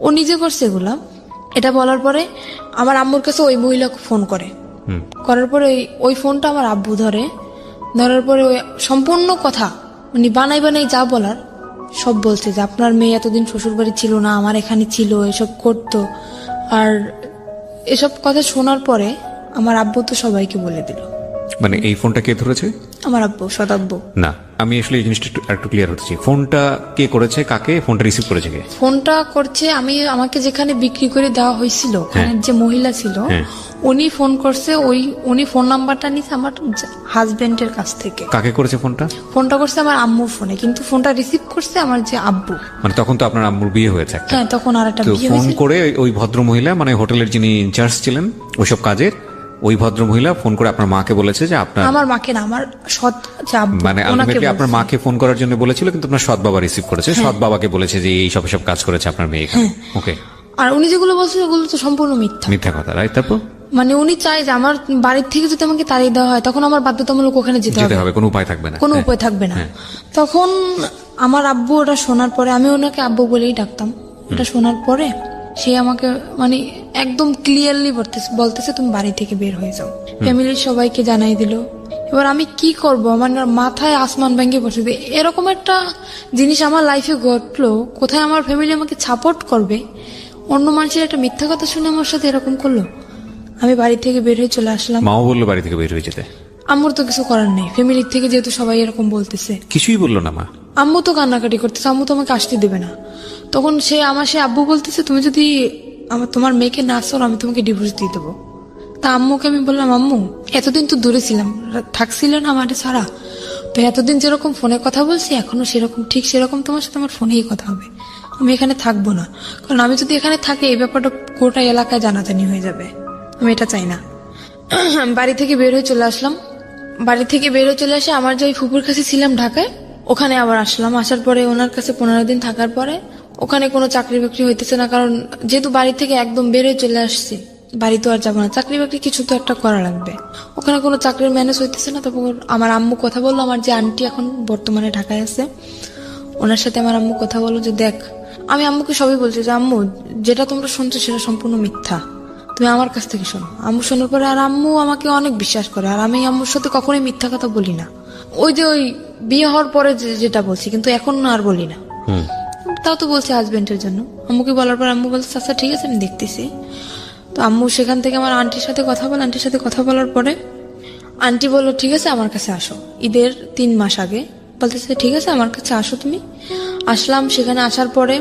ও নিজে করছে এগুলা। এটা বলার পরে আমার আম্মুর কাছে ওই মহিলা ফোন করে, করার পরে ওই ফোনটা আমার আব্বু ধরে। ধরার পরে ওই সম্পূর্ণ কথা উনি বানাই বানাই যা বলার সব বলছে, যে আপনার মেয়ে এতদিন শ্বশুর বাড়ি ছিল না, আমার এখানে ছিল, এসব করতো। আর এসব কথা শোনার পরে আমার আব্বু তো সবাইকে বলে দিল। মানে এই ফোনটা কে ধরেছে? আমার আব্বু, সদাব্বু। না, আমি আসলে এই জিনিসটা একটু ক্লিয়ার হতে চাই। ফোনটা কে করেছে, কাকে ফোনটা রিসিভ করেছে কে? ফোনটা করছে আমাকে যেখানে বিক্রি করে দেওয়া হয়েছিল ওখানে যে মহিলা ছিল উনি ফোন করছে। উনি ফোন নাম্বারটা নিছে আমার হাজবেন্ডের কাছ থেকে। কাকে করেছে ফোনটা? ফোনটা করছে আমার আম্মুর ফোনে, কিন্তু ফোনটা রিসিভ করছে আমার যে আব্বু। মানে তখন তো আপনার আম্মুর বিয়ে হয়েছে একটা। হ্যাঁ, তখন আর একটা তো বিয়ে ফোন হয়েছে। করে ওই ভদ্র মহিলা, মানে হোটেলের যিনি ইনচার্জ ছিলেন ওইসব কাজের, ওই ভদ্র মহিলা ফোন করে আপনার মাকে বলেছে যে আপনার, আমার মাকে না, আমার সৎ যে আব্বু, মানে ওনাকে আলটিমেটলি আপনার বলছে। মাকে ফোন করার জন্য বলেছিল, কিন্তু আপনার সৎ বাবা রিসিভ করেছে। সৎ বাবাকে বলেছে যে এই সব কাজ করেছে আপনার মেয়ে এখানে। ওকে। আর উনি যেগুলো বলছে ওগুলো তো সম্পূর্ণ মিথ্যা। মিথ্যা কথা, রাইট? তারপর মানে উনি চায় যে আমার বাড়ির থেকে যদি আমাকে তাড়িয়ে দেওয়া হয় তখন আমার বাধ্যতামূলক ওখানে যেতে যেতে হবে, হবে, কোনো উপায় থাকবে না। কোনো উপায় থাকবে না। তখন আমার আব্বু ওটা শোনার পরে, আমি ওনাকে আব্বু বলেই ডাকতাম, ওটা শোনার পরে সে আমাকে মানে একদম ক্লিয়ারলি বলতেছে তুমি বাড়ি থেকে বের হয়ে যাও। ফ্যামিলির সবাইকে জানাই দিল। এবার আমি কি করব, আমার মাথায় আসমান ভেঙে পড়ছে। এরকম একটা জিনিস আমার লাইফে ঘটলো, কোথায় আমার ফ্যামিলি আমাকে সাপোর্ট করবে, অন্য মানুষের একটা মিথ্যা কথা শুনে আমার সাথে এরকম করলো। আমি বাড়ি থেকে বের হয়ে চলে আসলাম। মাও বললো বাড়ি থেকে বের হয়ে যেতে? আম্মুর তো কিছু করার নেই, ফ্যামিলির থেকে যেহেতু সবাই এরকম বলতেছে। কিছুই বললো না মা? আম্মু তো কান্নাকাটি করতেছে, আম্মু তো আমাকে আসতে দেবে না। তখন সে আব্বু বলতেছে তুমি যদি তোমার মেয়েকে না সরো আমি তোমাকে ডিভোর্স দিয়ে দেবো। তা আম্মুকে আমি বললাম আম্মু এতদিন তো দূরে ছিলাম, থাকছিল না আমাদের ছাড়া, তো এতদিন যেরকম ফোনে কথা বলছি এখনো সেরকম, ঠিক সেরকম তোমার সাথে আমার ফোনেই কথা হবে, আমি এখানে থাকবো না। কারণ আমি যদি এখানে থাকি এই ব্যাপারটা গোটা এলাকায় জানাজানি হয়ে যাবে, আমি এটা চাই না। আমি বাড়ি থেকে বের হয়ে চলে আসলাম। বাড়ি থেকে বের হয়ে চলে আসে আমার যে ওই ফুপুর কাছে ছিলাম ঢাকায়, ওখানে আবার আসলাম। আসার পরে ওনার কাছে 15 দিন থাকার পরে ওখানে কোনো চাকরি বাকরি হইতেছে না, কারণ যেহেতু বাড়ি থেকে একদম বের হয়ে চলে আসছি, বাড়ি তো আর যাবো না, চাকরি বাকরি কিছু তো একটা করা লাগবে। ওখানে কোনো চাকরির ম্যানেজ হইতেছে না। তারপর আমার আম্মু কথা বললো, আমার যে আন্টি এখন বর্তমানে ঢাকায় আছে ওনার সাথে আমার আম্মু কথা বললো যে দেখ, আমি আম্মুকে সবই বলছি যে আম্মু যেটা তোমরা শুনছো সেটা সম্পূর্ণ মিথ্যা, তুমি আমার কাছ থেকে শোনো। আম্মু শোনার পরে আর আম্মু আমাকে অনেক বিশ্বাস করে, আর আমি আম্মুর সাথে কখনোই মিথ্যা কথা বলি না। ওই যে ওই বিয়ে হওয়ার পরে যেটা বলছি, কিন্তু এখন আর বলি না। তাও তো বলছে হাজবেন্ডের জন্য। আম্মুকে বলার পর আম্মু বলছে আচ্ছা ঠিক আছে আমি দেখতেছি। তো আম্মু সেখান থেকে আমার আন্টির সাথে কথা বলে, আন্টির সাথে কথা বলার পরে আন্টি বললো ঠিক আছে আমার কাছে আসো। ঈদের 3 মাস আগে বলতেছে ঠিক আছে আমার কাছে আসো তুমি। আসলাম, সেখানে আসার পরে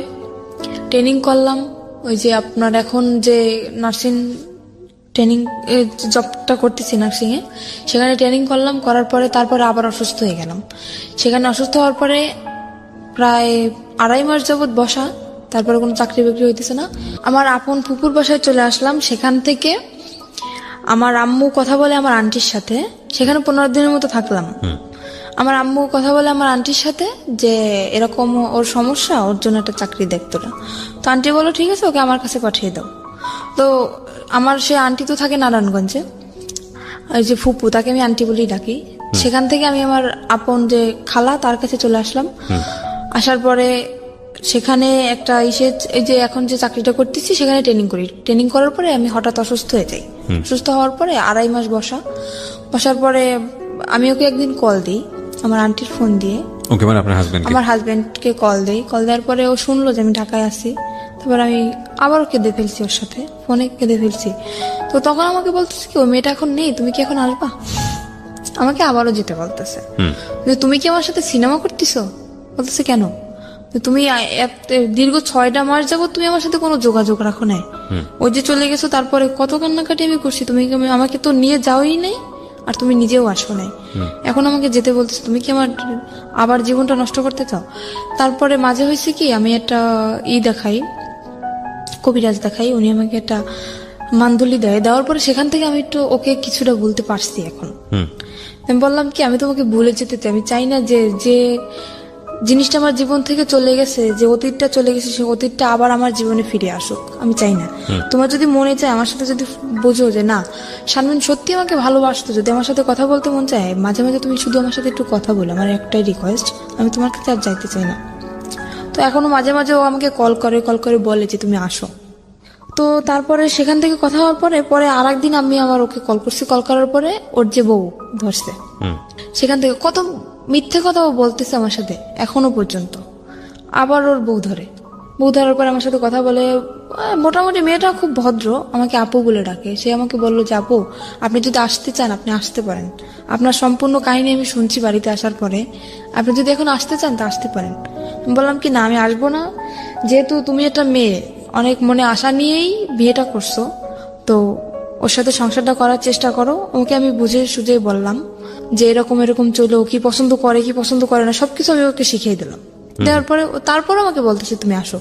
ট্রেনিং করলাম। ওই যে আপনার এখন যে নার্সিং ট্রেনিং জবটা করতেছি নার্সিংয়ে, সেখানে ট্রেনিং করলাম, করার পরে তারপরে আবার অসুস্থ হয়ে গেলাম। সেখানে অসুস্থ হওয়ার পরে প্রায় 2.5 মাস যাবৎ বসা, তারপরে কোনো চাকরি বাকরি হইতেছে না। আমার আপন ফুপুর বাসায় চলে আসলাম। সেখান থেকে আমার আম্মু কথা বলে আমার আন্টির সাথে, সেখানে 15 দিনের মতো থাকলাম। আমার আম্মু কথা বলে আমার আন্টির সাথে যে এরকম ওর সমস্যা, ওর জন্য একটা চাকরি দেখতো না। তো আন্টি বললো ঠিক আছে ওকে আমার কাছে পাঠিয়ে দাও। তো আমার সে আন্টি তো থাকে নারায়ণগঞ্জে, ওই যে ফুপু তাকে আমি আন্টি বলেই ডাকি। সেখান থেকে আমি আমার আপন যে খালা তার কাছে চলে আসলাম। আসার পরে সেখানে একটা এই যে এখন যে চাকরিটা করতেছি সেখানে ট্রেনিং করি। ট্রেনিং করার পরে আমি হঠাৎ অসুস্থ হয়ে যাই। অসুস্থ হওয়ার পরে 2.5 মাস বসার পরে আমি ওকে একদিন কল দিই আমার আন্টির ফোন দিয়ে। ওকে, মানে আপনার হাজবেন্ড? আমার হাজবেন্ডকে কল দেওয়ার পরে ও শুনলো যে আমি ঢাকায় আছি। তারপর আমি আবারও কেঁদে ফেলছি, ওর সাথে ফোনে কেঁদে ফেলছি। তো তখন আমাকে বলতেছে কি ও মেয়েটা এখন নেই, তুমি কি এখন আসবা? আমাকে আবারও যেতে বলতেছে যে তুমি কি আমার সাথে সিনেমা করতেছো? বলতেছে কেন? তুমি দীর্ঘ 6টা মাস যাবো তুমি আমার সাথে কোনো যোগাযোগ রাখো নাই। ওই যে চলে গেছো তারপরে কত কান্নাকাটি আমি করছি, তুমি আমাকে তো নিয়ে যাওই নাই, আর তুমি নিজেও আসো নাই। এখন আমাকে যেতে বলতেছো, তুমি কি আমার আবার জীবনটা নষ্ট করতে চাও? তারপরে মাঝে হয়েছে কি আমি একটা দেখাই, কবিরাজ দেখাই, উনি আমাকে একটা মান্ডলি দেওয়ার পরে সেখান থেকে আমি একটু ওকে কিছুটা বলতে পারছি। এখন আমি বললাম কি আমি তোমাকে ভুলে যেতে চাই, আমি চাই না যে জিনিসটা আমার জীবন থেকে চলে গেছে, যে অতীতটা চলে গেছে, সে অতীতটা আবার আমার জীবনে ফিরে আসুক, আমি চাই না। তোমার যদি মনে চায় আমার সাথে, যদি বোঝো যে না শারমিন সত্যি আমাকে ভালোবাসতো, যদি আমার সাথে কথা বলতে মন চায়, মাঝে মাঝে তুমি শুধু আমার সাথে একটু কথা বলো, আমার একটাই রিকোয়েস্ট, আমি তোমার কাছে আর যাইতে চাই না। তো এখনো মাঝে মাঝে ও আমাকে কল করে বলে যে তুমি আসো। তো তারপরে সেখান থেকে কথা হওয়ার পরে আরেকদিন আমি আমার ওকে কল করছি, কল করার পরে ওর যে বউ ধরছে, সেখান থেকে কত মিথ্যে কথা ও বলতেছে আমার সাথে এখনো পর্যন্ত। আবার ওর বউ ধরার পর আমার সাথে কথা বলে। মোটামুটি মেয়েটা খুব ভদ্র, আমাকে আপু বলে ডাকে। সে আমাকে বললো যে আপু আপনি যদি আসতে চান আপনি আসতে পারেন, আপনার সম্পূর্ণ কাহিনী আমি শুনছি বাড়িতে আসার পরে, আপনি যদি এখন আসতে চান তা আসতে পারেন। আমি বললাম কি না আমি আসবো না, যেহেতু তুমি একটা মেয়ে অনেক মনে আশা নিয়েই বিয়েটা করছো, তো ওর সাথে সংসারটা করার চেষ্টা করো। ওকে আমি বুঝে সুঝে বললাম যে এরকম চলো, কি পছন্দ করে কি পছন্দ করে না সবকিছু আমি ওকে শিখিয়ে দিলাম। দেওয়ার পরে তারপরে আমাকে বলতেছে তুমি আসো।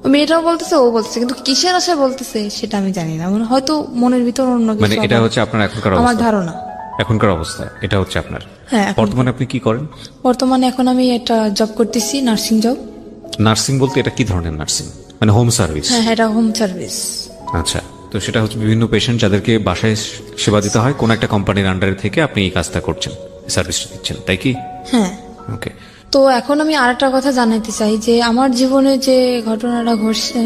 ও মেয়েটাও বলতেছে, ও বলতেছে, কিন্তু কিসের আশায় বলতেছে সেটা আমি জানি না, মানে হয়তো মনের ভিতর অন্য কিছু। মানে এটা হচ্ছে আপনার এখনকার আমার অবস্থা? ধারণা এখনকার অবস্থা এটা হচ্ছে আপনার? হ্যাঁ। বর্তমানে আপনি কি করেন? বর্তমানে এখন আমি একটা জব করতেছি, নার্সিং জব। নার্সিং বলতে এটা কি ধরনের নার্সিং? মানে হোম সার্ভিস? হ্যাঁ, এটা হোম সার্ভিস। আচ্ছা, তো সেটা হচ্ছে বিভিন্ন পেশেন্ট যাদেরকে বাসায় সেবা দিতে হয়, কোন একটা কোম্পানির আন্ডারে থেকে আপনি এই কাজটা করছেন, সার্ভিসটা দিচ্ছেন, তাই কি? হ্যাঁ। ওকে। তো এখন আমি আরেকটা কথা জানাতে চাই যে আমার জীবনে যে ঘটনাটা ঘটছে,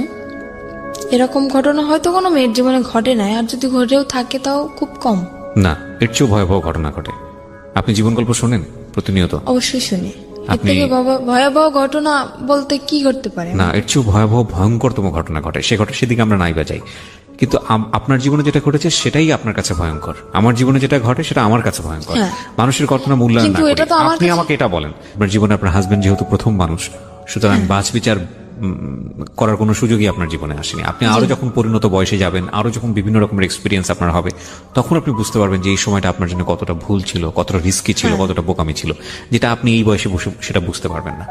এরকম ঘটনা হয়তো কোনো মেয়ের জীবনে ঘটে নাই, আর যদি ঘটেও থাকে তাও খুব কম। না, এর চেয়েও ভয়াবহ ঘটনা ঘটে। আপনি জীবন গল্প শোনেন প্রতিনিয়ত? অবশ্যই শুনি। এর থেকে ভয়াবহ ঘটনা বলতে কি ঘটতে পারে? না, এর চেয়েও ভয়াবহ ভয়ঙ্করতম ঘটনা ঘটে, সেদিকে আমরা নাই বা যাই, কিন্তু আপনার জীবনে যেটা ঘটেছে সেটাই আপনার কাছে ভয়ঙ্কর। আমার জীবনে যেটা ঘটে সেটা আমার কাছে ভয়ঙ্কর। মানুষের ঘটনা মূল্যায়ন না করে আপনি আমাকে এটা বলেন, আপনার জীবনে আপনার হাজবেন্ড যেহেতু প্রথম মানুষ, সুতরাং বাছ বিচার করার কোনো সুযোগই আপনার জীবনে আসেনি। আপনি আরো যখন পরিণত বয়সে যাবেন, আরো যখন বিভিন্ন রকমের এক্সপিরিয়েন্স আপনার হবে, তখন আপনি বুঝতে পারবেন যে এই সময়টা আপনার জন্য কতটা ভুল ছিল, কতটা রিস্কি ছিল, কতটা বোকামি ছিল, যেটা আপনি এই বয়সে বসে সেটা বুঝতে পারবেন না।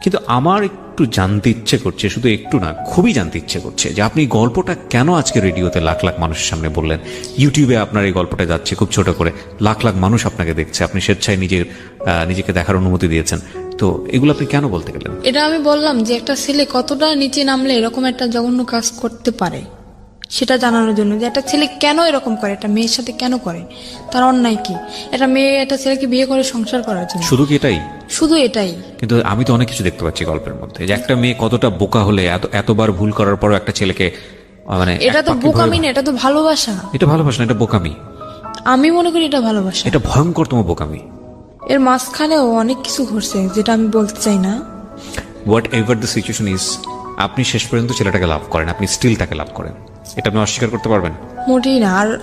কিন্তু আমার একটু জানতে ইচ্ছে করছে, শুধু একটু না, খুবই জানতে ইচ্ছে করছে যে আপনি গল্পটা কেন আজকে রেডিওতে লাখ লাখ মানুষের সামনে বললেন। ইউটিউবে আপনার এই গল্পটা যাচ্ছে খুব ছোট করে, লাখ লাখ মানুষ আপনাকে দেখছে, আপনি স্বেচ্ছায় নিজেকে দেখার অনুমতি দিয়েছেন, তো এগুলো আপনি কেন বলতে গেলেন? এটা আমি বললাম যে একটা ছেলে কতটা নিচে নামলে এরকম একটা জঘন্য কাজ করতে পারে সেটা জানানোর জন্য, যে একটা ছেলে কেন এরকম করে, একটা মেয়ের সাথে কেন করে, তার অন্যায় কি। একটা মেয়ে একটা ছেলেকে বিয়ে করে সংসার করার জন্য, শুধু কি এটাই? শুধু এটাই? কিন্তু আমি তো অনেক কিছু দেখতে পাচ্ছি গল্পের মধ্যে, যে একটা মেয়ে কতটা বোকা হলে এতবার ভুল করার পরও একটা ছেলেকে, মানে এটা তো বোকামি না, এটা তো ভালোবাসা। এটা ভালোবাসা না, এটা বোকামি। আমি মনে করি এটা ভালোবাসা। এটা ভয়ঙ্করতম বোকামি। এর মাঝখানেও অনেক কিছু ঘটছে যেটা আমি বলতে চাই না। What ever the situation is, আপনি শেষ পর্যন্ত ছেলেটাকে লাভ করেন, আপনি স্টিল তাকে লাভ করেন। এটা আপনি অস্বীকার করতে পারবেন? মোটেই না। আর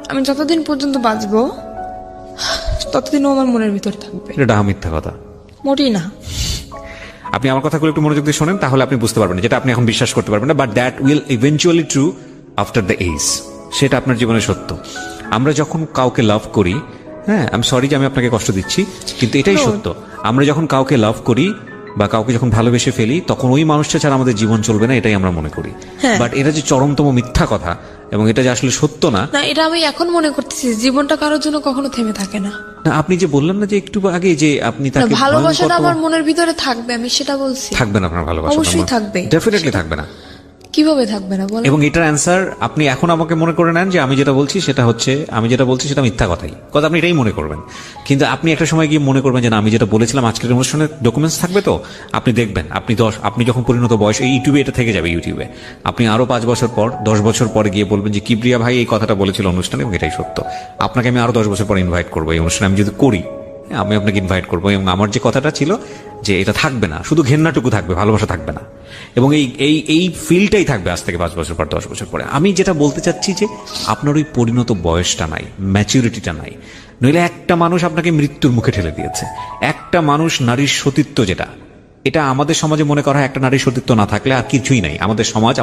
আমি যতদিন পর্যন্ত বাঁচবো ততদিনও আমার মনের ভিতর থাকবে। এটা ডাহা মিথ্যা কথা। মোটেই না। আপনি আমার কথাগুলো একটু মনোযোগ দিয়ে শোনেন, তাহলে আপনি বুঝতে পারবেন যেটা আপনি এখন বিশ্বাস করতে পারবেন না, but that will eventually true after the age. সেটা আপনার জীবনে সত্য। আমরা যখন কাউকে লাভ করি, হ্যাঁ, আমি সরি যে আমি আপনাকে কষ্ট দিচ্ছি, কিন্তু এটাই সত্য। আমরা যখন কাউকে লাভ করি বা কাউকে যখন ভালোবেসে ফেলি, তখন ওই মানুষটা ছাড়া আমাদের জীবন চলবে না, এটাই আমরা মনে করি। হ্যাঁ। বাট এটা যে চরমতম মিথ্যা কথা এবং এটা যে আসলে সত্য না, না, এটা আমি এখন মনে করতেছি, জীবনটা কারোর জন্য কখনো থেমে থাকে না। না, আপনি যে বললেন না যে একটু আগে যে আপনি না, তাকে ভালোবাসাটা ভয়ঙ্কর- আমার মনের ভিতরে থাকবে, আমি সেটা বলছি। থাকবে না আপনার ভালোবাসা? অবশ্যই থাকবে। ডেফিনেটলি থাকবে না। কিভাবে থাকবে না বলেন? এবং এটার অ্যান্সার আপনি এখন আমাকে মনে করে নেন যে আমি যেটা বলছি সেটা মিথ্যা কথাই, কথা আপনি এটাই মনে করবেন। কিন্তু আপনি একটা সময় গিয়ে মনে করবেন যে না, আমি যেটা বলেছিলাম আজকের অনুষ্ঠানের ডকুমেন্টস থাকবে, তো আপনি দেখবেন আপনি যখন পরিণত বয়স, এই ইউটিউবে এটা থেকে যাবে, ইউটিউবে আপনি আরো 5 বছর পর 10 বছর পরে গিয়ে বলবেন যে কিবরিয়া ভাই এই কথাটা বলেছিল অনুষ্ঠানে এবং এটাই সত্য। আপনাকে আমি আরো 10 বছর পর ইনভাইট করবো এই অনুষ্ঠানে, আমি যদি করি, আমি আপনাকে ইনভাইট করবো, এবং আমার যে কথাটা ছিল যে এটা থাকবে না, শুধু ঘেন্নাটুকু থাকবে, ভালোবাসা থাকবে না, এবং এই ফিলটাই থাকবে আজ থেকে 5 বছর পর 10 বছর পরে। আমি যেটা বলতে চাচ্ছি যে আপনার ওই পরিণত বয়সটা নাই, ম্যাচুরিটিটা নাই। নইলে একটা মানুষ আপনাকে মৃত্যুর মুখে ঠেলে দিয়েছে। একটা মানুষ, নারীর সতীত্ব যেটা, এটা আমাদের সমাজে মনে করা হয় একটা নারীর সতীত্ব না থাকলে আর কিছুই নাই। আমাদের সমাজ